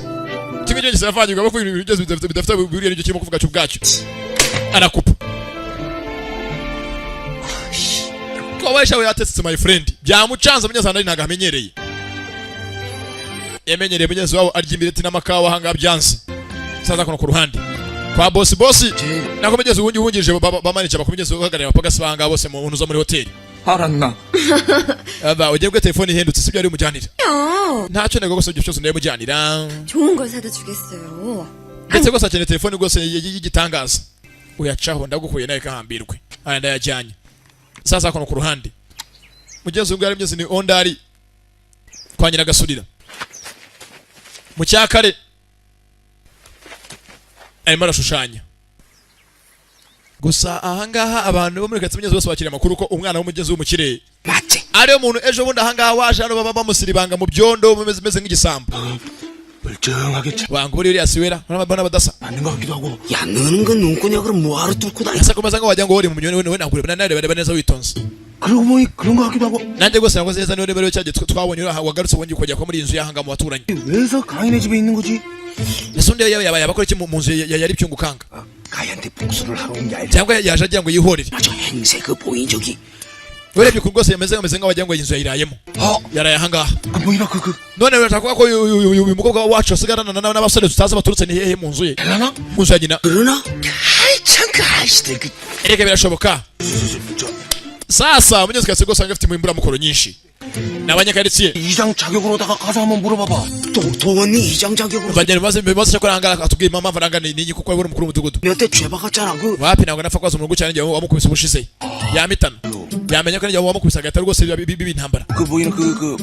Kimwe cyo gisafanyirwa bako ibintu bidafite buriye n'icyo kirimo kuvuga cyo bwacu. Arakupa. Ko waisha we atetse my friend. Byamucanza munyeza nari nagamenyereye. Yemenyereye munyezi wawo arya imbireti n'amakawa hanga byanze. Saza kono ku ruhande. kwa bosi nako mugeze wungirije bamanije bakomugeze uhagarira abapagasi banga bose mu ntuza muri hoteli. 알았나? aba ugiye bwa telefone ihendutse sibyo ari umujyanira. ntacyo nego gose cyose ndaye mujyanira. 좋은 걸 사다 주겠어요. ndetse gose akeneye telefone gose y'igitangaza. uyacaho ndagukuye nawe kahambirwe. aya ndayajyanye. Sasa kono ku ruhande. Mugeze ubwo ari mugeze ni ondari kwa Nyiragasurira. Mu cyakare arimo arashushanya. Gusa ahangaha abantu bo muri Katsi mugeze bose bakiriye amakuru ko umwana w'umugezi w'umukire ari umuntu ejo bundi ahangaha waje hano baba bamusiribanga mu byondo meze nk'igisambo. Wangu uri asiwera bana badasa. 야 너는 그 눈꼬냐 그럼 뭐하러 뚫고 다니? Asa komeza ngo wajya ngo uri mu myone we nakure nareba neza witonze. 그러고 보니 그런 거 같기도 하고. nanjye gose nakoze neza niwe rero cyaje twabonye wagarutse wongeye kujya kwa muri inzu yahanga mu baturanyi. 왜서 강인의 집에 있는 거지? Yasunde yabakora iki mu nzu yari byungukanga. 가희한테 복수를 하러 온 게 아니라 cyangwa yaje agira ngo yihorere. 저 행세 그 보인 적이. Werebye ku rwose yameze ngo wagira ngo inzu yayirayemo. Yaraye ahangaha. 뭐이라 그 none urashaka ko uyu mukobwa wacu asigarana n'abasore tutazi baturutse ni hehe mu nzu ye. mu nzu ya nyina. 그러나? 아이 참그 아이씨들 그. erega birashoboka. sasa munyezi Katsi gose afite imbura mukoro nyinshi. n'abanyakaritsiye. 이장 자격으로다가 가서 한번 물어봐봐. 도원이 이장 자격으로. bagenda bibaza cyo kuranga atubwiye mama faranga ni kuko ari mukuru w'umudugudu. 몇 대 죄박았잖아 그. wapi ntabwo napfa kwaza umuntu cyane njyewe wamukubise ubushize. yamitana. yamenya ko njyewe wamukubise agatari rwose b'intambara. 그 보이는 그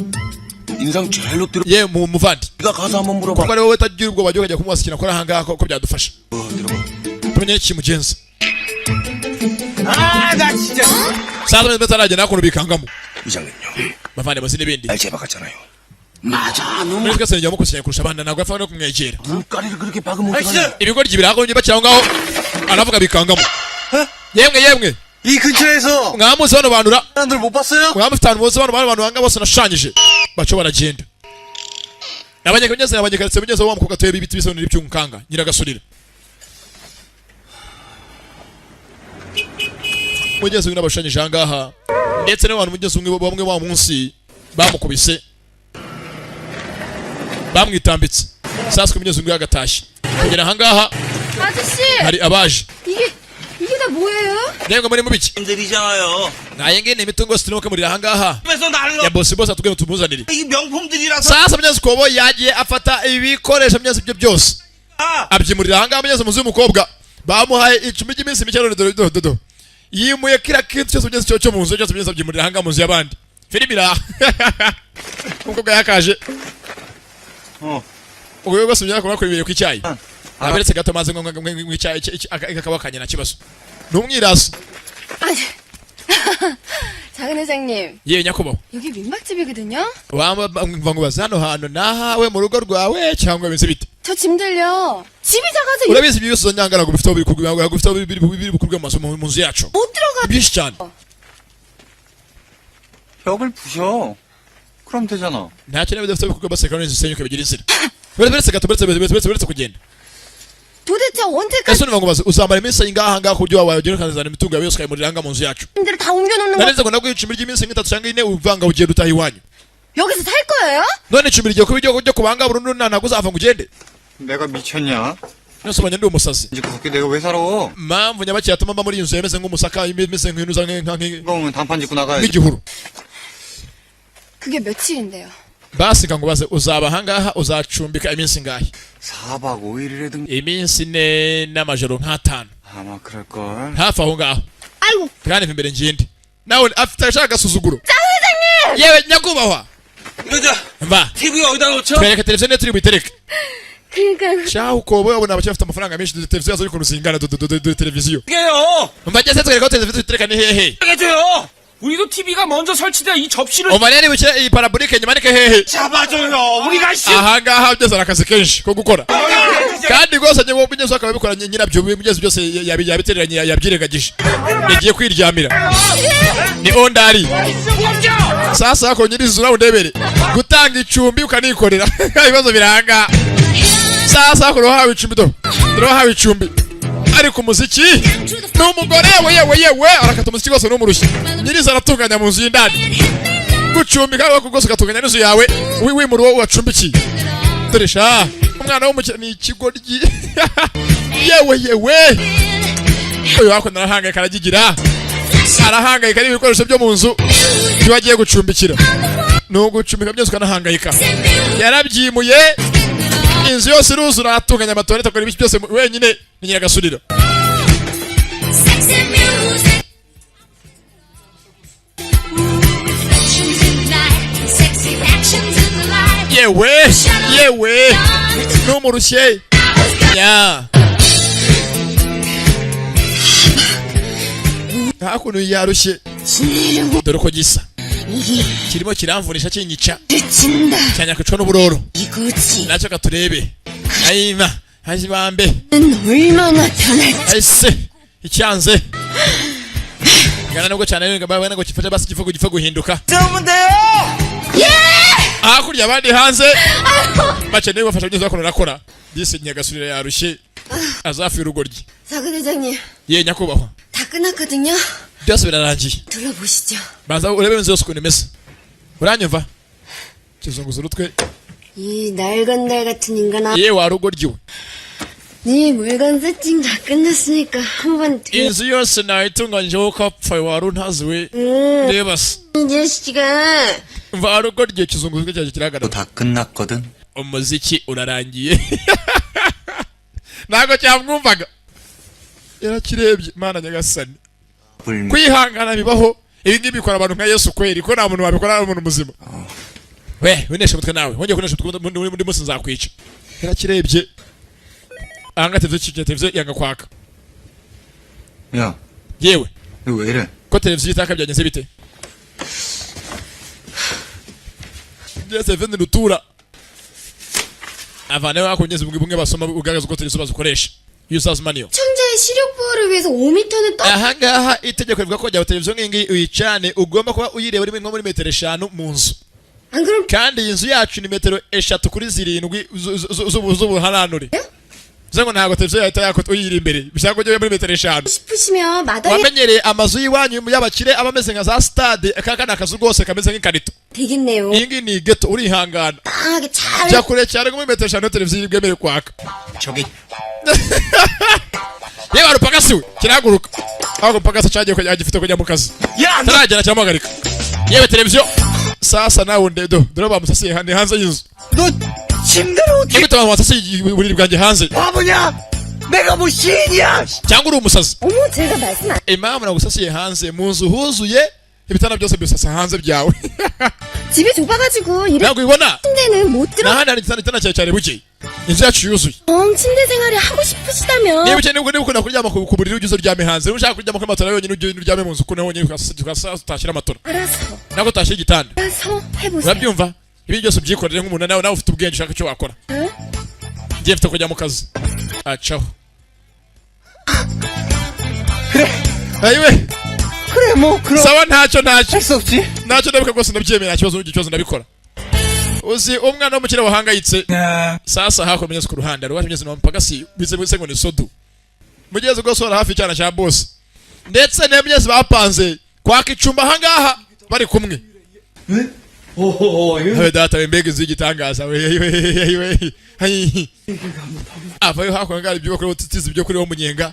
인상 제일 높더라. ye muvandi. 네가 가서 한번 물어봐. kuko ari wowe utagira ubwo bajya kujya kumubasikira kora ahangaha ko byadufasha. tumenye iki mugenzi. 나 진짜. sasa mbese arajya nakuntu bikangamo. 이장님요. bavande basi n'ibindi. 날 죄박았잖아요. 맞아 너. muri twese njya mukubise kurusha abandi ntabwo apfa no kumwegera. 눈가리를 그렇게 박으면 어떡하냐. ibigoryi birago bakira ngaho aravuga bikangamo. yemwe 이 근처에서 mwamuzi bano banura. 사람들 못 봤어요? mwamufite ahantu muzi bano bantu hanga bose nashushanyije. baco baragenda. n'abanyakanyeze n'abanyakaritse mugeze wa mukobwa atuye ibiti bisonera ibyungukanga Nyiragasurira. mugeze n'abashushanyije ahangaha ndetse n'abantu mugeze umwe bamwe wa munsi bamukubise bamwitambitse. sasa mugeze umwe agatashye kugera ahangaha 아저씨, hari abaje. 이게 다 뭐예요? nengo muri mubiki 들이잖아요. naye ngene imitungo sitinoke muri ahangaha 그래서 나를 ya bosi atubwira tumuzanire. 이 명품들이라서. sasa mugeze kobo yagiye afata ibikoresho mugeze ibyo byose abyimurira ahangaha mugeze muzi umukobwa bamuhaye 10 ry'iminsi mike none dodo yimuye kira kintu cyose mugeze cyo mu nzu cyose mugeze abyimurira ahangaha mu nzu y'abandi. Filimira umukobwa yakaje ubwo bwose mujya kubakora ibintu ku cyayi. aberetse gato maze ngo icyayi akabakanya na kibazo n'umwiraso. 작은 회장님, yewe nyakubahwa 여기 민박집이거든요? wamva ngo baza hano hantu nahawe mu rugo rwawe cyangwa bimeze bite. 저 짐 들려. 집이 작아서 urabizi ibyo byose nyangara gufite biri bukurwe mu nzu yacu 못 들어가. byinshi cyane. 벽을 부셔. 그럼 되잖아. ntacyo niba bidafite bikorwa baseka n'inzu isenyuka bigira inzira. beretse gato beretse kugenda. 도대체 언제까지 ese numva ngo baza uzamara iminsi ingaha ngaha ku buryo wawe ugera ukanazana imitungo yawe yose ukayimurira ahangaha mu nzu yacu. 짐들을 다 옮겨놓는 거 narenze ngo nabwo icumbi ry'iminsi nk'itatu cyangwa ine uvanga ugenda utaha iwanyu. 여기서 살 거예요? none icumbi rigiye kuba iryo kubanga burundu ntabwo uzava ngo ugende. 내가 미쳤냐? nose ubonye ndi umusazi. 이제 그렇게 내가 왜 살아? mpamvu nyabaki yatuma mba muri iyi nzu yameze nk'umusaka imeze nk'inuza 그러면 단판 짓고 나가야지. nk'igihuru. 그게 며칠인데요? basi ngo baze uzaba ahangaha uzacumbika iminsi ngahe. 4박 5일이라든. iminsi 4 n'amajoro nk'atanu 아마 그럴걸. hafi aho ngaho. 아이고, kandi imbere ngende nawe afite ashaka agasuzuguro. 장 회장님! yewe nyakubahwa 여자 mva TV 어디다 놓쳐? twereka televiziyo turi buyitereke. 그러니까 shaho uko wowe abona abakiri bafite amafaranga menshi televiziyo yazo y'ukuntu zingana televiziyo. 이게요. mva ngeze twereka ko televiziyo tuyitereka ni hehe. 해줘요. 우리도 TV가 먼저 설치돼 이 접시를 umarere bukire iyi parabolike nyimanike hehe. 잡아줘요. 우리가 씨. ahangaha byose ari akazi kenshi ko gukora kandi rwose njyewe mugeze akaba abikora nyirabyo mugeze byose yabitereranye yabyirengagije yagiye kwiryamira ni ondari. sasa ko nyirizu nawe ndebere gutanga icumbi ukanikorera ibibazo biranga. sasa ko rohawe icumbi rohawe icumbi ariko umuziki n'umugore yewe arakata umuziki wose n'umurushyi. nyirizu aratunganya mu nzu y'indani gucumbika rwose ugatunganya n'inzu yawe wimura uwo wacumbikiye. dore sha umwana w'umukire ni ikigoryi yewe uyu hakuno arahangayika aragigira arahangayika n'ibikoresho byo mu nzu byo agiye gucumbikira ni ugucumbika byose ukanahangayika yarabyimuye inzu yose iruzura atunganya amatorete akora ibiki byose wenyine ni nyiragasurira yewe numurushye ya hakuno yarushye dore uko gisa kirimo kiramvunisha kinyica cyanyakicwa n'uburoro nacyo katurebe ayima hajibambe ayise icyanze ngana nubwo cyane ngabana ngo kifate basi gifa guhinduka hakurya abandi hanze bakeneye bafasha byiza bakora nakora disi nyagasurira yarushye azafi urugoryi 사그대장님 ye nyakubahwa 다 끝났거든요. byose birarangiye 둘러보시죠. baza urebe inzu yose ukuntu imeze uranyumva kizunguza urutwe 이 낡은 달 같은 인간아. ye warugoryiwe 네 물건 세팅 다 끝났으니까 한번 inzu yose nayitunganyijeho ko apfa wari untaziwe reba se 이 자식아. varugoryiwe kizunguza urutwe cyaje kiragaragara 다 끝났거든. umuziki urarangiye ntago cyamwumvaga yarakirebye mana nyagasani kwihangana bibaho ibi ngibi bikora abantu nka Yesu kweri ko nta muntu wabikora ari umuntu muzima we unesha mutwe nawe wongeye kunesha mutwe muri munsi nzakwica yarakirebye anga televiziyo yanga kwaka 야, yewe 너 왜 이래? ko televiziyo itaka byagenze bite byose vende rutura avane wakongeza bumwe basoma ugaragaza uko televiziyo bazikoresha users manual 청자의 시력보호를 위해서 5m는 떠. ahangaha itegeko rivuga ko jya televiziyo nkingi uyicane ugomba kuba uyireba uri nko muri metero 5 mu nzu 안 그럼 kandi iyi nzu yacu ni metero 3 kuri 7 z'ubuharanure zango ntago televiziyo yahita yako uyiri imbere bishaka kujya muri metero 5 싶으시면 마당에 wamenyereye amazu y'iwanyu y'abakire abameze nka za stade aka akazu rwose kameze nk'ikarito 되겠네요. iyi ngi ni ghetto urihangana 강하게 잘. jya kure cyane muri metero 5 televiziyo ibwemerewe kwaka 저기 yewe arupagasiwe kiraguruka aho pagasa cyagiye kujya gifite kujya mu kazi taragera cyamuhagarika yewe televiziyo sasa nawe ndedo dore bamusasiye hanze y'inzu 너 침대로 어떻게 nigute bamusasiye uburiri bwanjye hanze 바보냐? 내가 뭐 시인이야? cyangwa uri umusazi 어머 제가 말씀 안. impamvu nagusasiye hanze mu nzu huzuye ibitanda byose bisasa hanze byawe 집이 좁아가지고 이런 ntabwo ubibona 침대는 못 들어. nahandi hari igitanda cyawe cyane bukeye inzu yacu yuzuye 침대 생활이 하고 싶으시다면. niba ukeneye niba ukunda kuryama ku buriri ujye uryame hanze niba ushaka kuryama kuri matora yonyine ujye uryame mu nzu uko nawe nyine utashyira amatora 알았어. ntabwo utashyira igitanda 알아서 해보세요. urabyumva ibi byose ubyikorere nk'umuntu nawe ufite ubwenge ushaka icyo wakora 응? ngiye mfite kujya mu kazi acaho ayiwe 그래 뭐 그럼 sawa ntacyo 할수 없지. ntacyo ndabivuga rwose ndabyemera nta kibazo ndabikora uzi umwana w'umukire wahangayitse sasa hakomeza ku ruhande ari washimye mpagasi bize ngo ni sodu mugeze rwose ora hafi cyane cya boss ndetse nemyeze bapanze kwaka icumba ahangaha bari kumwe Habe data mbega inzu y'igitangaza we avayo hako ngari byo kuri utizi byo kuri wo munyenga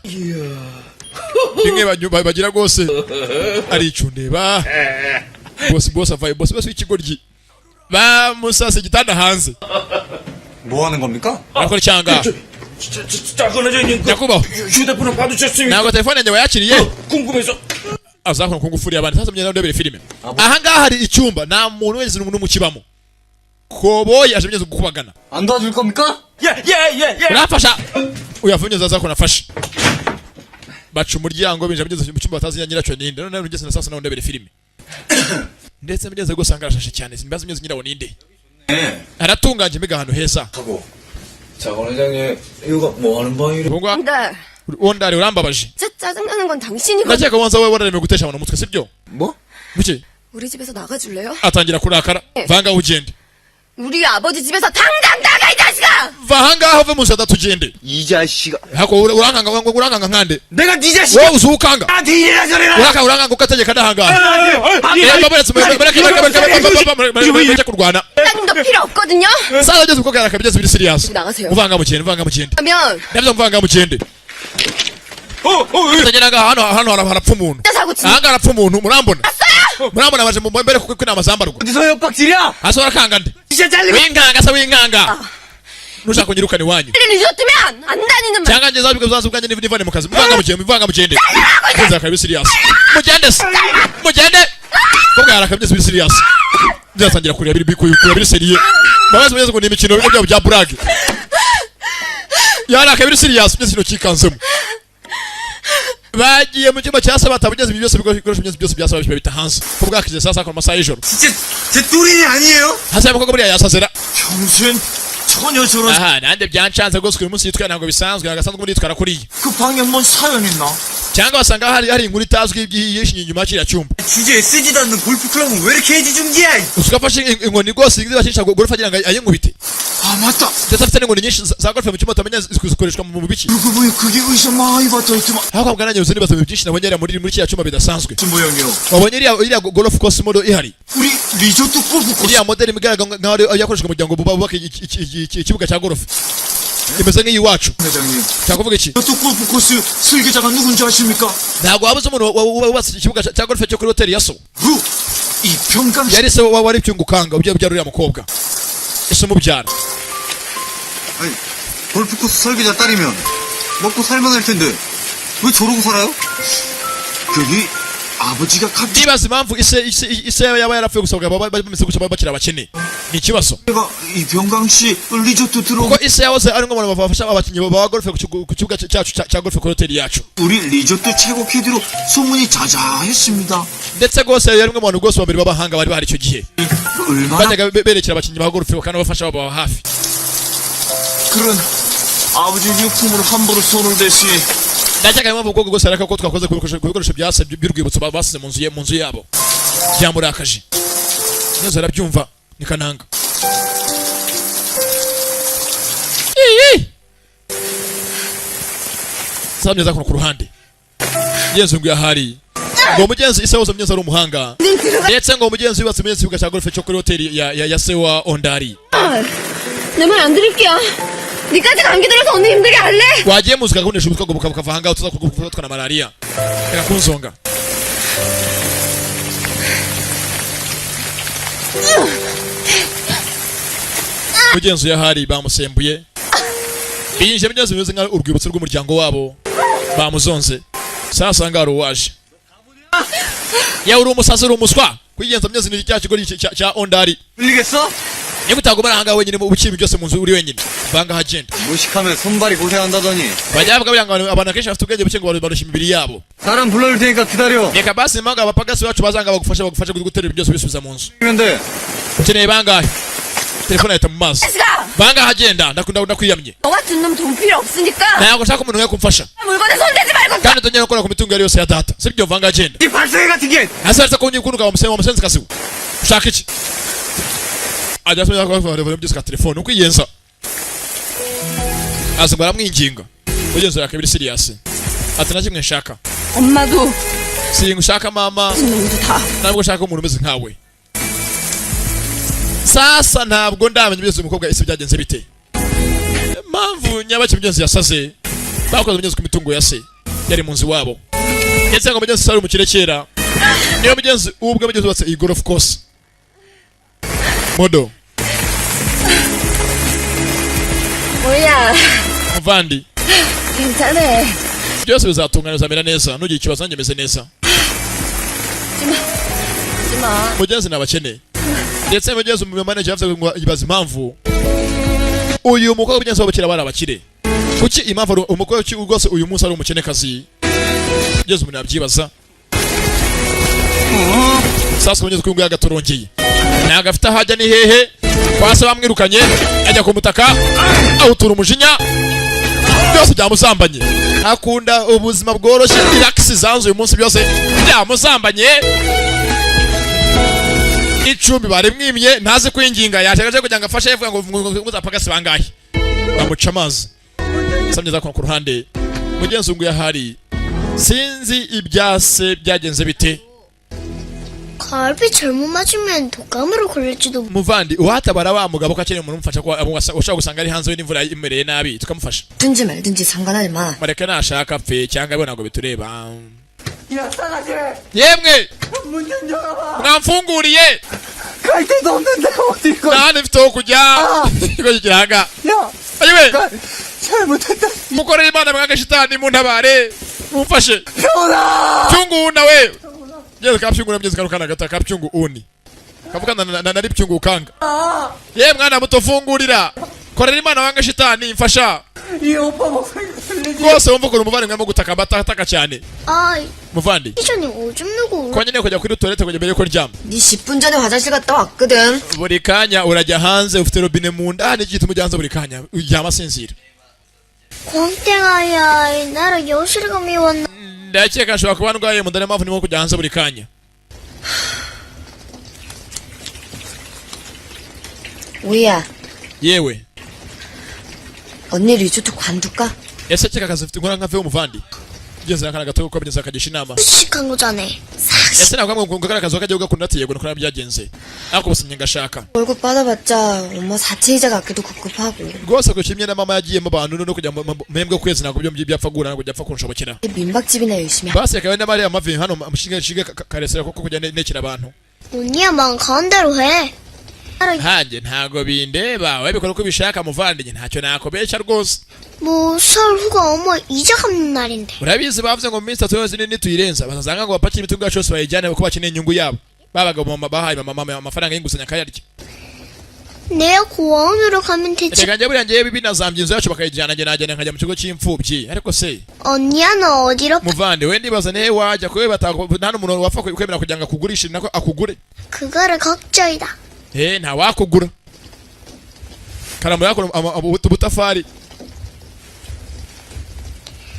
bimwe bagira rwose ari icundeba boss avayo boss w'ikigoryi bamusase igitanda hanze 뭐 하는 겁니까? akora cyanga 꺼내져 있는 nyakubahwa 휴대폰을 받으셨습니까? ntabwo telefone yanjye wayakiriye 궁금해서 azakora kungufuriye abantu sasa mugenda ndebere filime ahangaha hari icyumba nta muntu wese n'umuntu mukibamo koboyi aje mugeze gukubagana 안 도와줄 겁니까? 예. urafasha uyavunyeza azakora afasha baca umuryango binjira mugeze mu cyumba batazi nyiracyo ninde none ugeze na sasa nawe ndebere filime ndetse mugeze gusanga arashashe cyane simbaza mugeze nyirawo ninde aratunganje mbega ahantu heza 자, 원장님, 이거 뭐 하는 방이래? ubwo 네. wondari urambabaje 진짜 짜증나는 건 당신이고. ndakeka wanza wowe wararemewe gutesha abantu umutwe sibyo 뭐? buke 우리 집에서 나가줄래요? atangira kurakara vanga ugende 우리 아버지 집에서 당장 나가 이 자식! 자식아! Vahanga have mu sada tugende. 이 자식아. Hako uranganga nkande. 내가 네 자식아. Wowe usukanga. 나한테 이래라 저래라. Uranga ukategeka ndahanga. Bareke kurwana. 땅도 필요 없거든요? Sasa ugeze uko garaka bigeze biri serious. 나가세요. Muvanga mu kindi. 하면 Nabyo muvanga mu kindi. Tageraga hano harapfa umuntu. 사고 치. Ahanga harapfa umuntu murambona. Murambona baje mu mbere kuko inama zambarwa. 어디서 협박질이야? Asora kangande. 진짜 잘리고. Winganga. Nushaka kunyirukana iwanyu. 늦었으면 안 다니는 말. Cyangwa ngeze abiko zazo bwanje nivane mu kazi. Muvanga mu kindi. Kuza kabi serious. Mugende. Kubwa haraka bigeze serious. Byatangira kureba biri seriye. Babaze mugeze ngo ni imikino byo bya brag. Yara kabiri serious bigeze no kikanzemo. Bagiye mu cyumba cyase batabugeze byose bikoresho byose byasaba bita hanze. Kubwa kize sasa kwa masaha y'ijoro. 진짜 제 뚜린이 아니에요? Hasa mukoko buriya yasazera. 평소엔 전혀 저런 Aha, nande byancanze rwose uyu munsi yitwa ntabwo bisanzwe agasanzwe muri yitwara kuriya. 그 방에 뭔 사연 있나? Cyangwa wasanga hari inkuru itazwi yishinye inyuma y'ikiriya cyumba. 주제에 쓰지도 않는 골프 클럽은 왜 이렇게 해지중지야? Usukafashe inkoni rwose ingize bashisha golf agira ngo ayinkubite. 아 맞다. Ndetse afite n'inkoni nyinshi za golf mu cyumba utamenya zikoreshwa mu biki. 그거 뭐야 그게 의심 많이 받아 있더만. Hako bwana nyuze nibaza byinshi nabonye ari muri kiriya cyumba bidasanzwe. 뭐형이요? Wabonye iriya golf course model ihari. 우리 리조트 골프 코스. Iriya model igaragara nkaho yakoreshwa mu muryango bubaka ikibuga cya golf. Imeze nk'iyiwacu. 회장님. Cyakuvuga iki? 리조트 골프 코스 설계자가 누군지 아십니까? Ntabwo wabuze umuntu wubatse ikibuga cya golf cyo kuri hoteli ya So. 이평강 Yari se wari byungukanga ubyara uriya mukobwa. Ese umubyara. 아니, 골프코스 설계자 딸이면 먹고 살만 할 텐데 왜 저러고 살아요? 그게 아버지가 갑자기 Nibaza impamvu ise yaba yarapfuye gusohoka bameze gutya bakiri abakene. Ni ikibazo. 이평강씨 리조트 들어오고 Kuko ise yahoze ari ngo bafasha abakinnyi ba golf ku kibuga cyacu cya golf kuri hoteli yacu. 우리 리조트 최고 캐디로 소문이 자자했습니다. Ndetse rwose yari umwe mu bantu rwose babiri b'abahanga bari bahari icyo gihe. 얼마나 Bajyaga berekera abakinnyi ba golf kandi bafasha baba hafi. 그런 아버지 유품으로 함부로 손을 대시 Ndajyaga impamvu ubwoko bwose ariko ko twakoze ku bikoresho byase by'urwibutso basize mu nzu yabo. Byamurakaje. Neza arabyumva ni kananga. Samye ku ruhande. Yezu ngo yahari. Ngo mugenzi ise wose mugenzi ari umuhanga. Ndetse ngo mugenzi yubatse mugenzi ikibuga cya golf cyo kuri hoteli ya Sewa Ondari. 내 말 안 들을게요. 니까지 감기 들어서 언니 힘들게 할래? Wagiye muzika kunesha umutwe ngo bukava hanga tuza kufatwa na malaria. Reka kunzonga. Mugenzi yahari bamusembuye. Binje mugenzi bimeze nka urwibutso rw'umuryango wabo. Bamuzonze. Sasa ngaro waje. Ya uri umusazi uri umuswa. Kwigenza mugenzi ni cya kigo cya Ondari. 들리겠어? Niba utagumana hanga wenyine mu bukibi byose mu nzu uri wenyine. Banga hagenda. 무식하면 손발이 고생한다더니. Bajya bavuga biranga abantu akenshi bafite ubwenge buke ngo barushya imibiri yabo. 사람 불러줄 테니까 기다려. Reka basi impanga abapagasi bacu bazanga bagufasha guterura byose bisubiza mu nzu. 근데 Ukeneye bangahe? Telefone yahita mu maso. 자식아! Bangahe agenda ndakwiyamye. 너 같은 놈 돈 필요 없으니까 Ntabwo nshaka umuntu kumfasha. 물건에 손대지 말고 Kandi utongera gukora ku mitungo yari yose ya data. Sibyo vanga agenda. 이 발성이 같은 게. Asaretse ko nyikuruka umusenzi kasibu. Ushaka iki? Ajya asomya ko bafite byose ka telefone uko iyenza. Azimara amwinginga. Ugenzo yakabiri serious. Ati na kimwe nshaka. 엄마도 Singa ushaka mama. 놈도 다 Ntabwo ushaka umuntu umeze nkawe. Sasa ntabwo ndamenye byose umukobwa isi byagenze bite. Impamvu nyabaki mugenzi yasaze. Bakoze mugenzi ku mitungo ya se. Yari mu nzu wabo. Ndetse ngo mugenzi sari umukire kera. Niyo mugenzi ubwo mugenzi watse iyi golf course. Modo. 뭐야 Muvandi. 괜찮아 Byose bizatungana bizamera neza. Nugiye ikibazo nanjye meze neza. 하지마 Mugenzi nabakeneye. Ndetse mugenzi mu manager yavuze ngo ibaza impamvu. Uyu mukobwa mugenzi wabakira bari abakire. Kuki impamvu umukobwa rwose uyu munsi ari umukene kazi. Mugenzi umuntu yabyibaza. Sasa mugenzi kwingu yagatorongeye. Ntabwo afite ahajya ni hehe. Kwase bamwirukanye ajya ku mutaka awutura umujinya. Byose byamuzambanye. Akunda ubuzima bworoshye relax zanzu uyu munsi byose byamuzambanye. Icumbi bari mwimye ntazi kwinginga yashagaje kugira ngo afashe yavuga ngo muzapagasi bangahe. bamuca amazi samye zakona ku ruhande mugenzi ngo yahari sinzi ibyase byagenze bite 갈비 잘못 맞으면 독감으로 걸릴지도. muvandi uhatabara wa mugabo ko akeneye umuntu umufasha ko ushaka gusanga ari hanze n'imvura imereye nabi tukamufasha 든지 말든지 상관하지 마. mareka nashaka apfe cyangwa abona ngo bitureba yemwe mwamfunguriye 갈 데도 없는데 어디 가? nani mfite aho kujya ikigo kiranga 야, ayiwe 잘못했다. mukorera imana mwanga shitani muntabare mumfashe 병원아. cyungu nawe Jeza kapyungu namjeza karukana gata kapyungu uni kavuga na nari pyungu kanga ye mwana muto fungurira korera imana wanga shitani mfasha 이 오빠 목소리 들리지? rwose wumva ukuntu umuvandimwe arimo gutaka bataka cyane 아, muvandi 이전에 오줌 누구? ko nyine kujya kuri toilette kujya mbere yuko ryama 네 10분 전에 화장실 갔다 왔거든. buri kanya urajya hanze ufite robine mu nda n'igituma ujya hanze buri kanya uryama sinzira 광땡아야, 나랑 여실감이 왔나? ndakeka ashobora kuba ndwaye mundane mpamvu ndimo kujya hanze buri kanya 우이야, yewe 언니 리조트 관둘까? ese keka kazi ufite inkora nkafe umuvandi ugeze nakana gato ko bigeze akagisha inama 씩한 거잖아. ese ntabwo ngo ngakara kazi kajya ugakunda ati yego nakora byagenze ariko businye ngashaka 월급 받아봤자 엄마 사채이자 갖기도 급급하고. rwose ko kimwe na mama yagiyemo abantu no kujya mpembwe kwezi ntabwo byo byapfa gura ntabwo byapfa kunshobokera 민박집이나 열심히 basi akawe n'abari amavi hano mushinga karesera ko kujya nekira abantu 언니야, 마음 가는 대로 해. hanjye ntago bindeba wabikora uko bishaka muvandinye ntacyo nakobesha rwose 뭐, 설 후가 엄마 이자 갚는 날인데. urabizi bavuze ngo mu minsi 3 yose nituyirenza bazasanga ngo bapakire imitungo yacu yose bayijyane kuko bakeneye inyungu yabo babaga mama bahaye mama amafaranga y'inguzanyo akayarya 내가 고아원으로 가면 되지. reka njye buriya njyewe binazambye inzu yacu bakayijyana njye najyana nkajya mu kigo cy'imfubyi ariko se 언니야, 너 어디로? muvande we ndibaza nihe wajya kuko nta n'umuntu wapfa kwemera kugira ngo akugurishe nako akugure 그거를 걱정이다. nta wakugura karamu yako ubutafari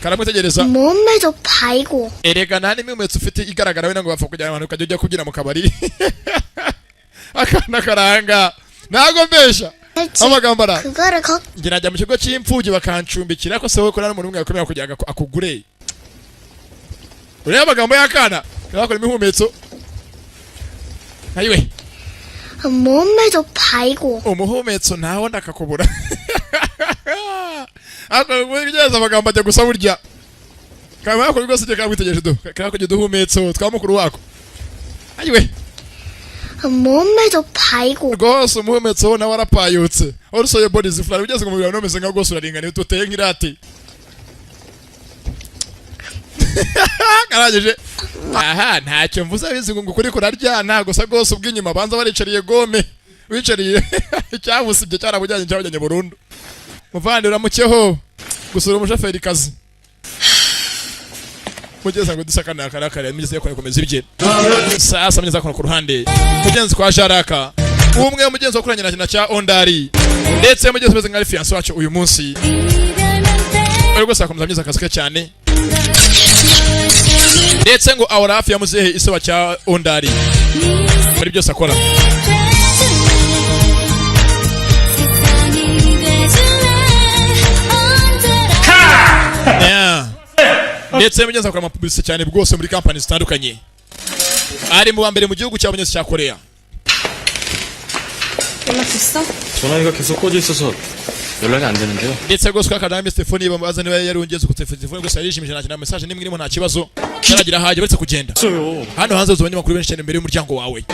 karamwitegereza 몸매도 바이고. erega nta n'imimetso ufite igaragara wenda ngo bapfa kujyana abantu ukajya ujya kubyina mu kabari akana karanga ntago mbesha amagambo ara 그거를 njye najya mu kigo cy'imfubyi bakancumbikira ko se wowe ko nta n'umuntu umwe yakwemera kugira ngo akugure ureba amagambo y'akana bakora imihumetso ayiwe 몸매도 바이고. umuhumetso ntaho ndakakubura ako bigeze amagambo ajya gusa burya kama yako rwose je kamwitegereje do kako je duhumetso twamukuru wako ayiwe 몸매도 바이고. rwose umuhumetso nawe warapayutse orusoye body ziflari ugeze ngo mubira nomeze nka rwose uraringana utoteye nk'irati karageje aha ntacyo mvuze abizi ngo kuri kurarya nta gusa rwose ubw'inyuma banza baricariye gome wicariye icyabusibye cyarabujyanye cyabujyanye burundu muvandi uramukeho gusura umushoferi kazi mugeza ngo dusakana karakare mugeze yakora komeza ibye sasa mugeza kono ku ruhande mugenzi kwa Jaraka umwe mugenzi wakuranye na cya Ondari ndetse mugenzi meze nka fiance wacu uyu munsi ari gusa komeza mugeza akazi ke cyane ndetse ngo ahora hafi ya muzehe ise wa cya Ondari muri byose akora ndetse mugenzi akora amapublicité cyane bwose muri company zitandukanye ari mu bambere mu gihugu cy'abanyesi cya Korea 연락했어? 전화기가 계속 꺼져 있어서 연락이 안 되는데요. ndetse rwose kakana Stefani bamubaza niba yari ungeze ku telefone gusa yarishimije nta message nimwe irimo nta kibazo kiragira haje baretse kugenda hano hanze uzabonye makuru benshi cyane imbere y'umuryango wawe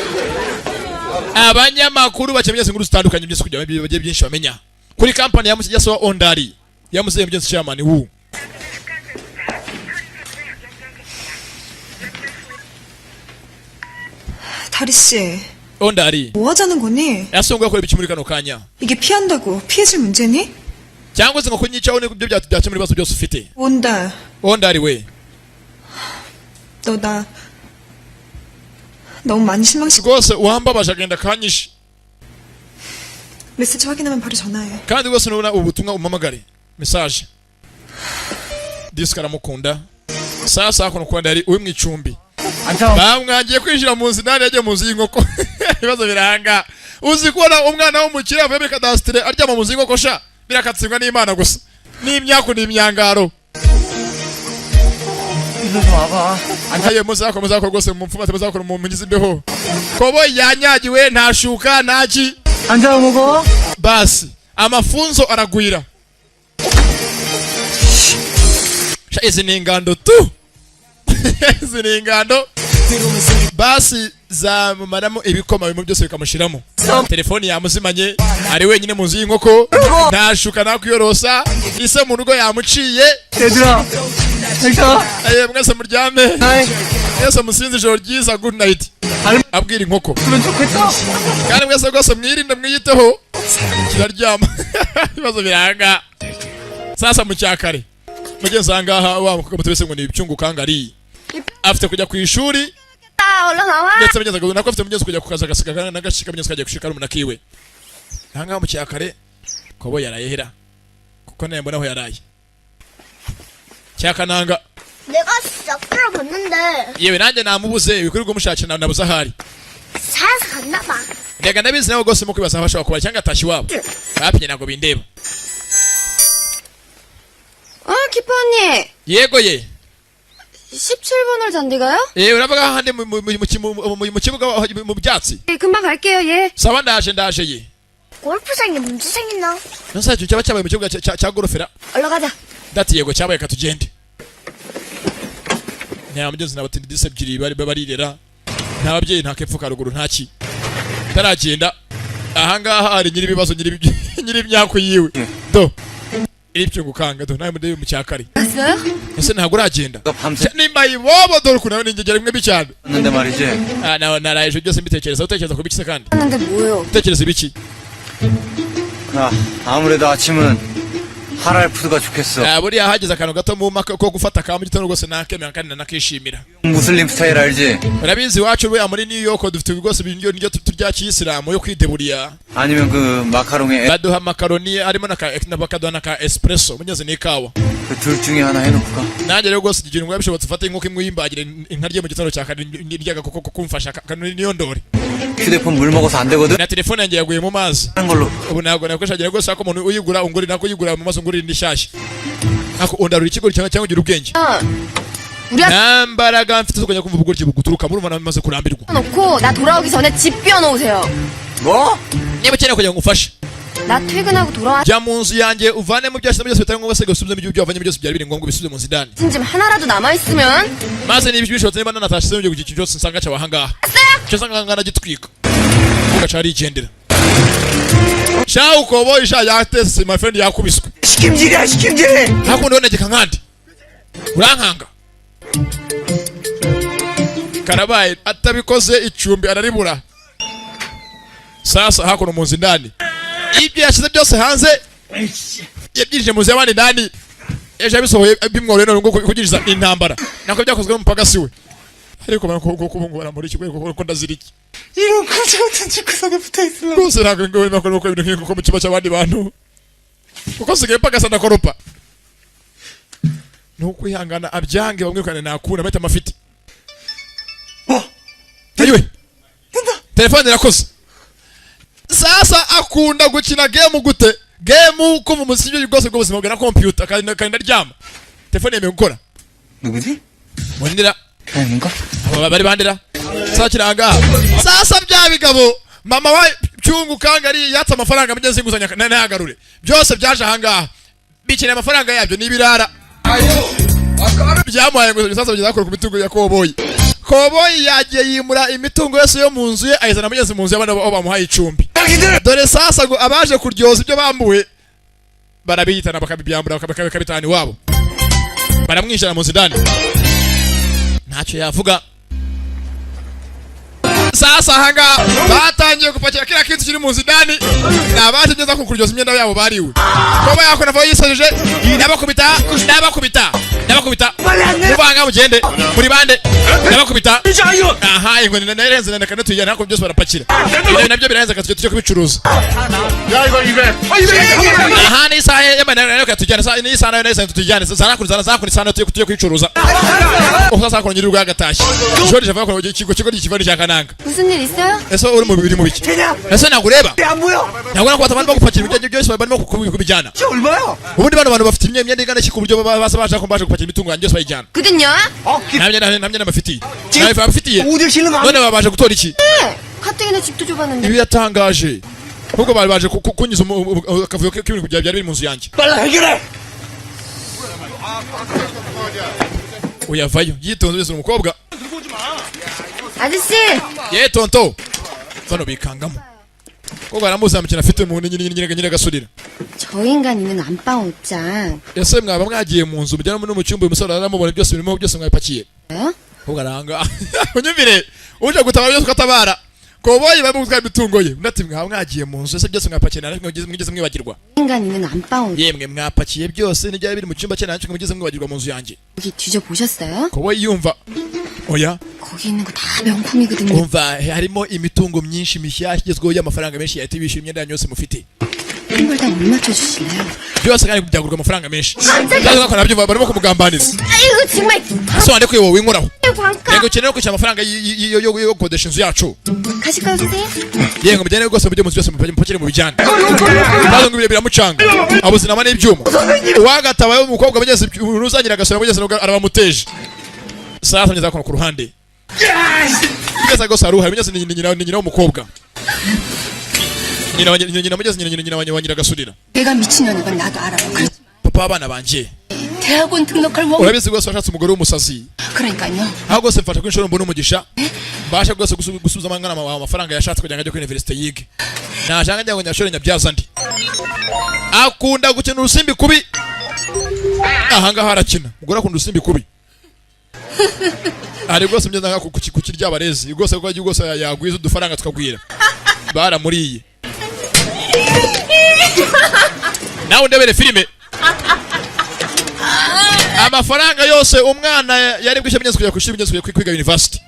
abanyamakuru bakemeye inkuru zitandukanye byose kugira ngo bagiye byinshi bamenya kuri company ya so Ondari yamuze mugenzi chairman wu 다리 씨, Ondari 뭐 하자는 거니? yasonga kora ibiki muri kano kanya 이게 피한다고 피해질 문제니? cyangwa se ngo kunyicaho ni byo byakemura ibibazo byose ufite 온다. Ondari we 너 나 너무 많이 실망시켜. rwose uhambabaje agenda kanyishe 메시지 확인하면 바로 전화해. kandi rwose nubona ubutumwa umamagare message diskara mukunda sasa hakuno kwanda ari uwe mwicumbi bamwangiye kwinjira mu nzu nari yagiye mu nzu y'inkoko ibibazo biranga uzi kubona umwana w'umukire avuye muri kadastre aryama mu nzu y'inkoko sha birakatsindwa n'Imana gusa n'imyaku n'imyangaro 일로 좀 와봐. aye muzako rwose mumfumate muzako mumunyize imbeho kobo yanyagiwe ntashuka naki 앉아 먹어. basi amafunzo aragwira izi ni ingando tu izi ni ingando basi zamumaramo ibikoma bimwe byose bikamushiramo telefoni yamuzimanye ari wenyine mu nzu y'inkoko ntashuka nakwiyorosa ise mu rugo yamuciye 얘들아. 자. aye mwese muryame mwese musinzi ijoro ryiza good night abwira inkoko 그러면 좋겠다. kandi mwese rwose mwirinde mwiyiteho kiraryama ibibazo biranga sasa mu cyakare mugenzi ahangaha wa mukobwa mutubese ngo ni ibyungu kangari afite kujya ku ishuri 얼른 나와. ndetse mugenzi ngo nako afite mugenzi kujya ku kazi agasiga n'agashika mugenzi kajya gushika rumuna kiwe ahangaha mu cyakare kobo yarayehera kuko naye mbonaho yaraye cyakananga 내가 싹들어 봤는데 yewe nanjye namubuze ibikorwa umushakira nabuze ahari 살아서 갔나 봐. ndega ndabizi nawe rwose mu kwibaza abashaka kuba cyangwa atashye iwabo bapinye ntabwo bindeba 키퍼 언니. yego ye 17번홀 잔디가요? uravuga hahandi mu kibuga mu byatsi 예, 금방 갈게요, 예. sawa ndaje ye 골프장에 문제 생겼나? nonse icyo cyaba cyabaye mu kibuga cya gorofera 얼른 가자. dati yego cyabaye katugende nta mugenzi nawe ati ndise ebyiri barirera nta babyeyi nta kepfo ka ruguru ntaki taragenda ahangaha hari nyiri ibibazo nyiri imyaku yiwe do ibyo gukanga do nawe mudeyo mu cyakare 갔어요? ese ntabwo uragenda 너 밤새 nimba ibobo dore ukuntu nawe ingegera imwe bicyane 왔는데 말이지. naraje byose mbitekereza utekereza ku biki se kandi 하는데 뭐요? utekereza ibiki 아무래도 아침은 하랄푸드가 좋겠어. buriya hagize akantu gato mu maka ko gufata ka mu gitondo rwose nakemera kandi nakishimira 무슬림 스타일 알지? urabizi iwacu rwe muri New York dufite rwose ibiryo turya kiyisilamu yo kwideburiya 아니면 그 마카롱에 baduha makaroni harimo bakaduha na ka espresso munyeze n'ikawa 그 둘 중에 하나 해놓을까? nanjye rero rwose igihe ngo bishobotse ufate inkoko imwe yimbagire inkarye mu gitondo cya kane ndyaga kuko kumfasha niyo ndori 휴대폰 물 먹어서 안 되거든? na telefone yanjye yaguye mu mazi 하는 걸로. ubu ntabwo nakoreshagira rwose ko umuntu uyigura unguri nako uyigura mu maso nguri ndishyashya ako undarura ikigori cyangwa ugira ubwenge 우리 nambaraga mfite kujya kumva ubugoryi buguturuka muri umuntu amaze kurambirwa 놓고 나 돌아오기 전에 집 비워놓으세요. 뭐? niba ukeneye kugira ngo ufashe 나 퇴근하고 돌아와. jya mu nzu yanjye uvane mu byose byose bitari ngombwa se gusubizemo ibyo wavanye byose byari biri ngombwa bisubize mu nzu indani 짐 하나라도 남아있으면 maze niba bishobotse niba nanatashyizeho ibyo gihe cyose nsanga cyawe ahangaha icyo nsanga ngana gitwika ugaca arigendera sha ukoboye sha yatese my friend yakubiswe 시킴질이야 시킴질! hakundi wonegeka nkandi urankanga karabaye atabikoze icumbi araribura sasa hakuno mu nzu indani ibyo yashyize byose hanze yabyinjije mu nzu y'abandi ndani ejo yabisohoye bimworoye none ngo kugiriza intambara nako byakozwe n'umupagasi we ariko kubungura muri kigo kuko ndaziriki 이런 거지 같은 집구석에 붙어있으면 rwose ntabwo ngo bakora uko ibintu nk'uko mu kiba cy'abandi bantu kuko sigaye pagasa ndakoropa ni ukwihangana abyange bamwirukane nakuna amahita amafite ayiwe telefone irakoze sasa akunda gukina game gute game kuva umuziki ibyo rwose bw'ubuzima bwa na computer kandi ndaryama telefone yemewe gukora 누구지? munira 아닌가? bari bandira sasa kiranga sasa bya bigabo mama wa cyungu kangari yatsa amafaranga mugeze inguzanya nayagarure byose byaje ahangaha bikira amafaranga yabyo nibirara byamuhaye ngo sasa bigeza ku mitungo ya koboyi yagiye yimura imitungo yose yo mu nzu ye ayizana mugeze mu nzu y'abana bamuhaye icumbi dore sasa ngo abaje kuryoza ibyo bambuwe barabiyitana bakabibyambura bakabitana iwabo baramwishyira mu nzu indani ntacyo yavuga sasa hanga batangiye gupakira kila kintu kiri mu nzu indani nabaje neza ku kuryoza imyenda yabo bariwe koba yakona vo yisojeje ndabakubita muvanga mugende muri bande ndabakubita aha ingo narenze ndakana tuyana nako byose barapakira ibyo nabyo birahenze tujye kubicuruza aha ni sahe yamana rero katujyana sa ni sana tutujyana sana kuri sana tujye kwicuruza ukazakora nyiri rwagatashye ishuri java ko ikigo gikivana cya kananga 무슨 일 있어요? ese uri mu bibiri mu biki ese nagureba 안 보여? ntabwo nakubata abantu bagupakira ibyo byose barimo kubijyana 저 얼마야? ubundi bano bafite imyenda igana ku buryo basa baje gupakira imitungo yanjye yose bayijyana 거든요? ntamye n'amafitiye nawe afitiye 어딜 실는 거 none babaje gutora iki 가뜩이나 집도 줘봤는데. ibi yatangaje ahubwo bari baje kunyuza akavuyo k'ibintu byari biri mu nzu yanjye 빨리 해결해! uyavayo yitonze wese umukobwa 아저씨! ye tonto bano bikangamo ko baramuzamukira afite mu nyine gasurira 저 인간이는 안방 옷장. ese mwaba mwagiye mu nzu mujyana no mu cyumba umusore aramubona byose birimo byose mwabipakiye 어? ahubwo aranga unyumvire uje gutabara byose ukatabara koboyi bari gutwara imitungo ye ndati mwaba mwagiye mu nzu ese byose mwapakiye nawe mwigeze mwibagirwa 인간이는 안방 옷. yemwe mwapakiye byose n'ibyari biri mu cyumba cye nanjye mwigeze mwibagirwa mu nzu yanjye 여기 뒤져보셨어요? koboyi yumva oya 거기 있는 거 다 명품이거든요. umva harimo imitungo myinshi mishyashya igezweho y'amafaranga menshi yahita ibishyura imyenda yanyu yose mufite 이걸 다 못 맞춰주시나요? byose kandi byagurwa amafaranga menshi kandi nkako nabyo barimo kumugambaniriza 아이고 정말. ase wande kwiye wowe winkoraho 광가. yego ukeneye kwishyura amafaranga yo gukodesha inzu yacu 가실까요 선생님? yego mujyane rwose mujye mu nzu yose mupakire mu bijyane maze ngo ibiro biramucanga abuzinama n'ibyuma uwagatabaye umukobwa mugeze uzangira agasoro mugeze arabamuteje sasa ngeza ku ruhande ngeze rwose aruha mugeze ni nyina w'umukobwa nyina mugeze nyina wangira agasurira 내가 미친년인 건 나도 알아요. 그래, papa w'abana banjye 대학원 등록할 뭐? urabizi rwose washatse umugore w'umusazi 그러니까요. aho rwose mfasha ko inshuro mbona umugisha mbasha rwose gusubiza amangana amafaranga yashatse kugira ngo ajye kuri universite yige nashaka njya ngo nyashore nyabyaza ndi akunda gukina urusimbi kubi ahangaha arakina umugore akunda urusimbi kubi ari rwose mugeze nka ku kirya abarezi rwose ko agiye rwose yagwiza udufaranga tukagwira baramuriye nawe ndebere filime amafaranga yose umwana yari bwishe bigeze kujya ku ishuri bigeze kwiga university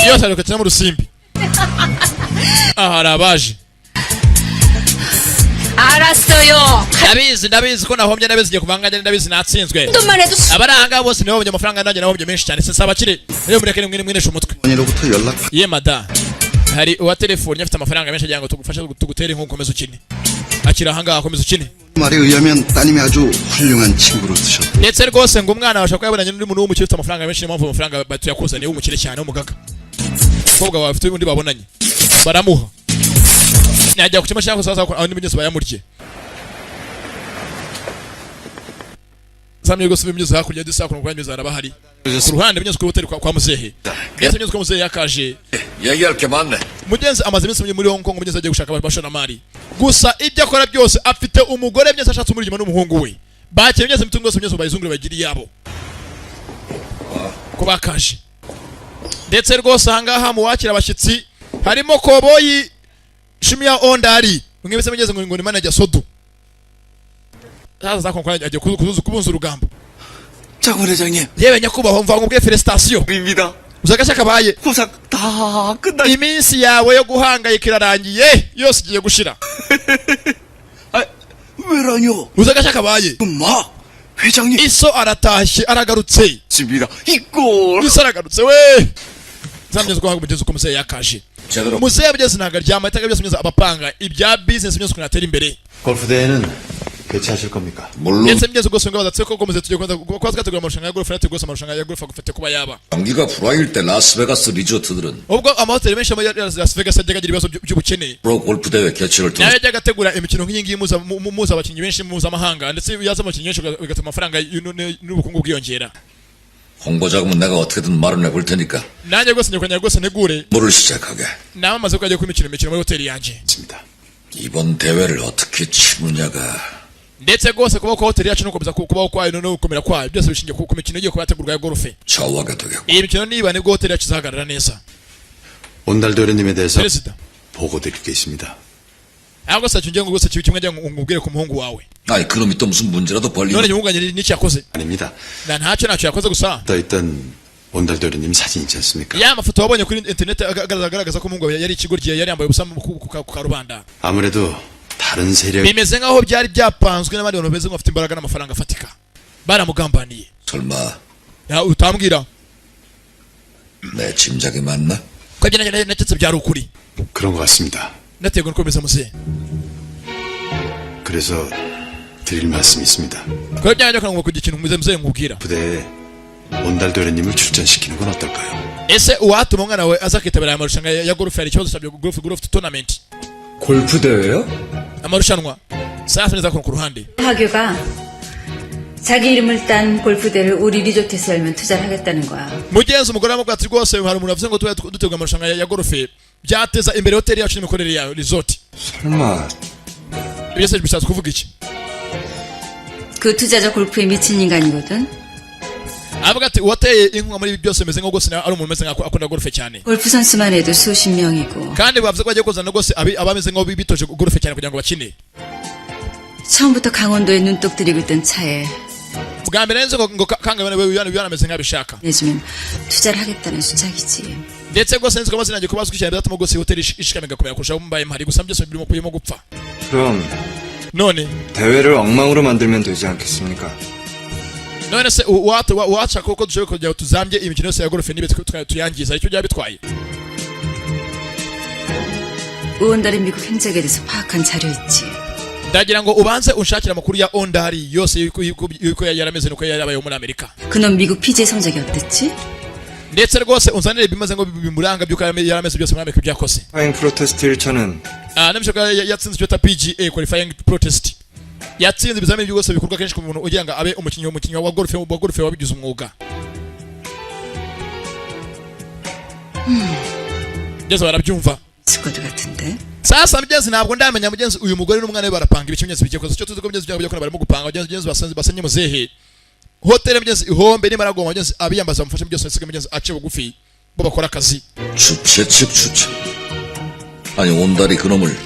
yose ari gukina mu rusimbi aha arabaje 알았어요. ndabizi ko nahombye ndabizi ngiye kuvanga ndabizi natsinzwe 돈만 해도 abaranga bose nibo bongeye amafaranga nanjye nahombye menshi cyane sinsa abakire rero mureke mwinesha umutwe 어머니로부터 연락 ye mada hari uwa telefone afite amafaranga menshi agira ngo tugufashe tugutere inkunga ukomeze ukine akira ahangaha akomeza ukine 말에 의하면 따님이 아주 훌륭한 친구로 드셨다. ndetse rwose ngo umwana abasha kuba yabonanye n'undi muntu w'umukire ufite amafaranga menshi niyo mpamvu amafaranga tuyakuzaniye w'umukire cyane w'umugaga umukobwa wawe afite undi babonanye baramuha najya ku cyuma cyangwa se aho n'ibindi byose bayamurye samye rwose bimyuze hakurya y'isa ku rwanda bizara bahari ku ruhande binyuze ku hoteli kwa muzehe ndetse binyuze kwa muzehe yakaje 얘기할 게 많네. mugenzi amaze iminsi muri Hong Kong mugenzi agiye gushaka abashoramari gusa ibyo akora byose afite umugore byose ashatse umurimo n'umuhungu we bakeye byose imitungo yose byose bayizungure bagiri yabo ko bakaje ndetse rwose ahangaha mu wakira abashyitsi harimo koboyi Shimia Ondari mwebese mugeze ngo ni manager Sodu sasa zakonkora agiye kubunza urugambo 장원 회장님, yewe nyakubahwa mva ngubwe felicitation 입니다. uzagashya kabaye 고작 다 끝나. iminsi yawe yo guhangayika irarangiye yose igiye gushira 아, 왜라뇨? uzagashya kabaye 엄마, 회장님 iso aratashye aragarutse 집이다. 이꼴. iso aragarutse we zamugeze kwa mugeze uko museye yakaje 제대로 museye bugeze ntaga ryama itaka byose mugeze abapanga ibya business byose kunatera imbere 골프 대회는 개최하실 겁니까? 물론 ndetse mugeze ubwo songa badatse ko muze tujye kwa twategura amarushanwa ya golf rate rwose amarushanwa ya golf agufite kuba yaba 경기가 불황일 때 라스베가스 리조트들은 ubwo amahoteli menshi muri Las Vegas ajyaga agira ibibazo by'ubukene 프로 골프 대회 개최를 통해 nawe yajyaga ategura imikino nk'iyi ngiyi muza abakinnyi benshi mpuzamahanga ndetse yaza abakinnyi benshi bigatuma amafaranga n'ubukungu bwiyongera 홍보 자금은 내가 어떻게든 마련해 볼 테니까 nanjye rwose njye rwose ntegure 뭐를 시작하게. nawe amaze ko agiye ku imikino muri hoteli yanjye 있습니다. 이번 대회를 어떻게 치느냐가 ndetse rwose kubaho kwa hoteli yacu no gukomeza kubaho kwayo no gukomera kwayo byose bishingiye ku mikino igiye kuba yategurwa ya golfe 좌우하게 되겠고 iyi mikino niba nibwo hoteli yacu izahagarara neza 온달 도련님에 대해서 perezida 보고 드릴 게 있습니다. ahubwo se cyongeye ngo rwose kibi kimwe njya ngubwire ku muhungu wawe 아이 그놈이 또 무슨 문제라도 none 벌리면 nyumuganye n'iki yakoze 아닙니다. na ntacyo yakoze gusa 떠있던 온달 도련님 사진 있지 않습니까? ya mafoto wabonye kuri internet agaragaza ko umuhungu wawe yari ikigoryi yari yambaye ubusa ku karubanda 아무래도 다른 세력 bimeze nk'aho byari byapanzwe n'abandi bantu bameze nk'abafite imbaraga n'amafaranga afatika baramugambaniye 설마 utambwira 내 짐작이 맞나? ko ibyo naketse byari ukuri. 그런 것 같습니다. Nategwa nuko bimeze muzehe. 그래서 드릴 말씀이 있습니다. ko byajya kanwa kugira ikintu muzehe nkubwira. 부대에 온달 도련님을 출전시키는 건 어떨까요? ese uwatuma umwana wawe aza kwitabira amarushanwa ya golf hari ikibazo cya golf tournament. 골프 대회요? amarushanwa sasa neza ku ruhande. 하교가 자기 이름을 딴 골프대를 우리 리조트에서 열면 투자를 하겠다는 거야. mugenzi umugore wamubwira ati rwose hari umuntu avuze ngo dutegura amarushanwa ya golf byateza imbere hoteli yacu n'imikorere ya resort. 설마 ibyo se bishatse kuvuga iki? 그 투자자 골프에 미친 인간이거든. avuga ati uwateye inkunga muri ibi byose meze nko gose ari umuntu meze nko akunda golf cyane. 골프 선수만 해도 수십 명이고. kandi bavuze ko bagiye kuzana gose abameze nko bitoje golf cyane kugira ngo bakine. 처음부터 강원도에 눈독 들이고 있던 차에 bwa mbere nzi ngo kangabana we yanameze nk'abishaka. 내주면 투자를 하겠다는 수작이지. ndetse gose nzi ko amazina yanjye kubazwi cyane bizatuma gose hoteli ishikamiga kumenya kurushaho mbaye mpari gusa byose birimo kuyemo gupfa. 그럼 none 대회를 엉망으로 만들면 되지 않겠습니까? none se uwaca koko dushoboye kugira tuzambye imikino yose ya golf nibe tuyangiza icyo byaba bitwaye. 우원달의 미국 행적에 대해서 파악한 자료 있지. ndagira ngo ubanze unshakira amakuru ya ondari yose yuko yarameze nuko yarabaye muri Amerika. 그놈 미국 PGA 성적이 어땠지? ndetse rwose unzanire bimaze ngo bimuranga byuko yarameze byose muri Amerika byakose. 파잉 프로테스트 1차는 n'ibishoka yatsinze icyo ta PGA qualifying protest. yatsinze ibizamini byose bikorwa kenshi ku muntu ugira ngo abe umukinnyi wa golf wabigize umwuga. Byose barabyumva. 스쿼드 같은데. sasa mugenzi ntabwo ndamenya mugenzi uyu mugore n'umwana we barapanga ibimenyetso bigiye koza cyo tuzi ko mugenzi byabo byakora barimo gupanga mugenzi basenye muzehe hotel mugenzi ihombe nimara goma mugenzi abiyambaza bamufashe byose nsiga mugenzi ace bugufi bo bakora akazi. 주최 측 주최. 아니 온달이 그놈을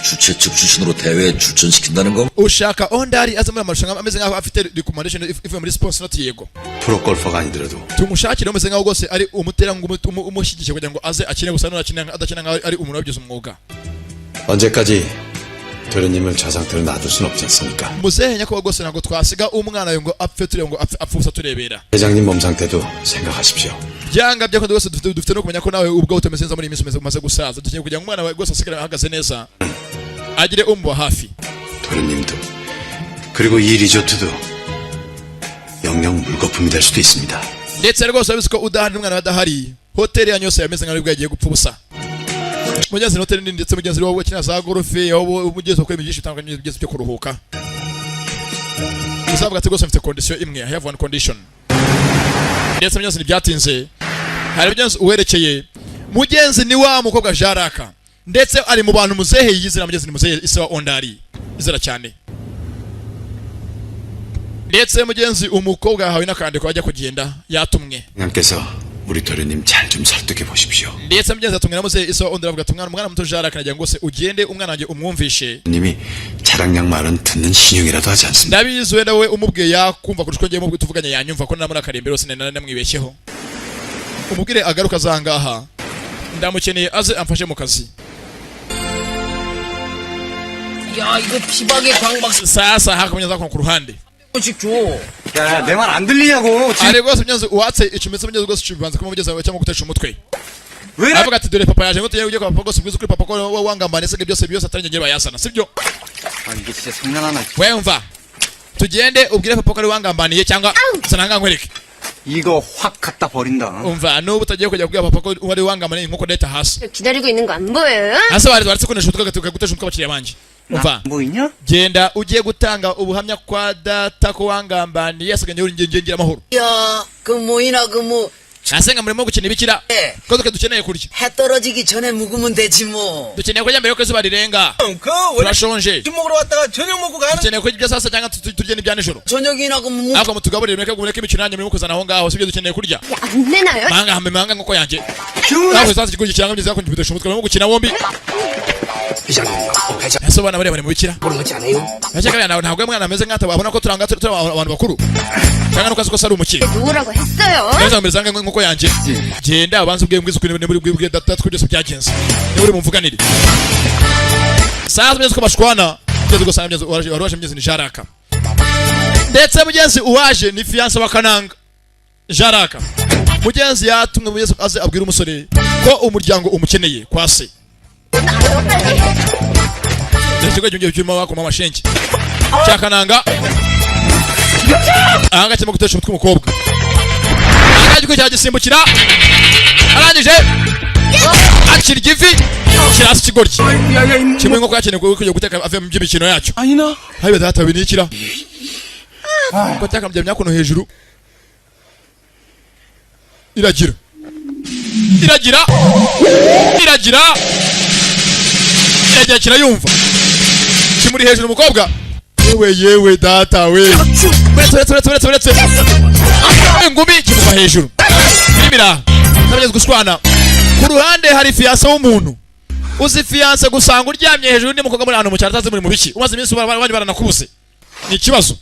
주최 측 출신으로 대회에 출전시킨다는 건? ushaka ondari aza muri amarushanwa ameze nkaho afite recommendation ivuye muri sponsor not yego. 프로 골퍼가 아니더라도 tumushakire ameze nkaho gose ari umutera ngo umushyigikiye kugira ngo aze akine gusa adakina nkaho ari umuntu wabigize umwuga. 언제까지 도련님을 저 상태로 놔둘 순 없지 않습니까? muzehe nyako gose ntabwo twasiga umwana ngo apfe tureba ngo apfusa turebera. 회장님 몸 상태도 생각하십시오. byanga byakoze gose dufite no kumenya ko nawe ubwo utameze neza muri iyi minsi umaze gusaza dukeneye kugira ngo umwana wawe gose asigare ahagaze neza agire umuba hafi. 도련님도 그리고 이 리조트도 영영 물거품이 될 수도 있습니다. ndetse rwose wabizi ko udahari n'umwana badahari hoteli yanyu yose yameze nkaho yagiye gupfa ubusa. mugenzi hoteli nini ndetse mugenzi wowe ukina za golf aho umugezi ukora ibintu byinshi bitandukanye byose byo kuruhuka. uzavuga ati rwose mfite condition imwe I have one condition. ndetse mugenzi ntibyatinze hari mugenzi uwerekeye mugenzi ni wa mukobwa Jaraka ndetse ari mu bantu muzehe yizira mugenzi ni muzehe isa wa ondari izira cyane. ndetse mugenzi umukobwa yahawe n'akandiko ajya kugenda yatumwe. 냥께서 우리 도련님 잘 좀 설득해 보십시오. ndetse mugenzi atumwe na muzehe isa wa ondari avuga ati umwana muto Jaraka nagira ngo se ugende umwana wanjye umwumvishe. 님이 자랑냥 말은 듣는 신용이라도 하지 않습니다. ndabizi wenda we umubwiye yakumva kurusha ngiye mubwiye tuvuganye yanyumva ko namuri akarembe rose namwibeshyeho. umubwire agaruka zangaha ndamukeneye aze amfashe mu kazi. 야 이거 비박의 광박 sasa hakomeza ku ruhande. 씩 줘. 야, 내 말 안 들리냐고. ari rwose mugenzi uwatse icumetse mugenzi rwose cyubanza ko mugenzi wawe cyangwa gutesha umutwe. 왜? avuga ati dore papa yaje ngo tugiye kwa papa gose ubwiza kuri papa ko wangambane se byose atari ngenge bayasana sibyo? 아, 이게 진짜 장난 하나. wewe umva tugende ubwire papa ko ari wangambaniye cyangwa sananga nkwereke. 이거 확 갖다 버린다. umva n'ubu utagiye kujya kubwira papa ko wari wangambaniye nkuko data hasi. 기다리고 있는 거 안 보여요? hasi waretse kunesha utwe gutesha umutwe abakiriya banje. umva 뭐 있냐? genda ugiye gutanga ubuhamya kwa data ko wangambaniye yasaganye uri ngengera amahoro. 야, 그 뭐이나 그 뭐 asenga murimo gukina ibikira ko dukeneye kurya 해 떨어지기 전에 묵으면 되지 뭐. dukeneye kurya mbere yuko izuba rirenga 그 원래 turashonje 집 먹으러 왔다가 저녁 먹고 가는. dukeneye kurya ibyo sasa cyangwa turya n'ibya nijoro 저녁이나 그 뭐. ariko mutugaburire mureke imikino yanyu murimo kuzana aho ngaho sibyo dukeneye kurya. 안 되나요? mahanga nk'uko yanjye nawe sasa ikigo cyangwa myiza ko ngibutesha umutwe barimo gukina bombi. ese abana bari mu bikira 모르지 않아요? ese ntabwo mwana ameze nk'atababona ko turanga turi abantu bakuru cyangwa nuko azi ko ari umukire. 누구라고 했어요? neza mbere zanga nk'uko yanjye genda abanze ubwiye mbwiza ukuntu muri bwiye data twe byose byagenze niba uri mumvuganire. sasa mugeze ko bashwana mugeze gusanga mugeze waraje mugeze ni Jaraka ndetse mugenzi uwaje ni fiance wa Kananga Jaraka mugenzi yatumwe mu Yesu aze abwira umusore ko umuryango umukeneye kwa se. Ndashaka cyongeye cyuma bakoma amashenki cyakananga ahanga cyemo gutesha umutwe umukobwa akajiko cyagisimbukira arangije akira igivi kirasi kigoryi kimwe nko kwakeneye kujya guteka ave mu by'imikino yacyo hayo data binikira ko cyakambye myakono hejuru iragira kirayumva kimuri hejuru umukobwa yewe data we uretse ingumi kimuva hejuru nimira ntabigeze gushwana ku ruhande hari fiyanse w'umuntu uzi fiyanse gusanga uryamye hejuru ndi mukobwa muri hano mu cyaro atazi muri mu biki umaze iminsi abandi baranakubuze ni ikibazo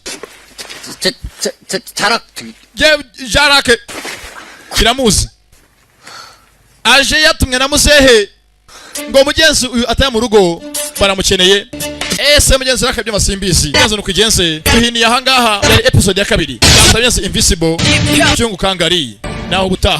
jarake kiramuzi aje yatumwe na muzehe ngo mugenzi uyu ataye mu rugo baramukeneye. Ese mugenzi rakabye masimbizi yazo nukugenze tuhiniye ahangaha yari episode ya 2 Mugenzi Invisible cyungu kangari naho gutaha.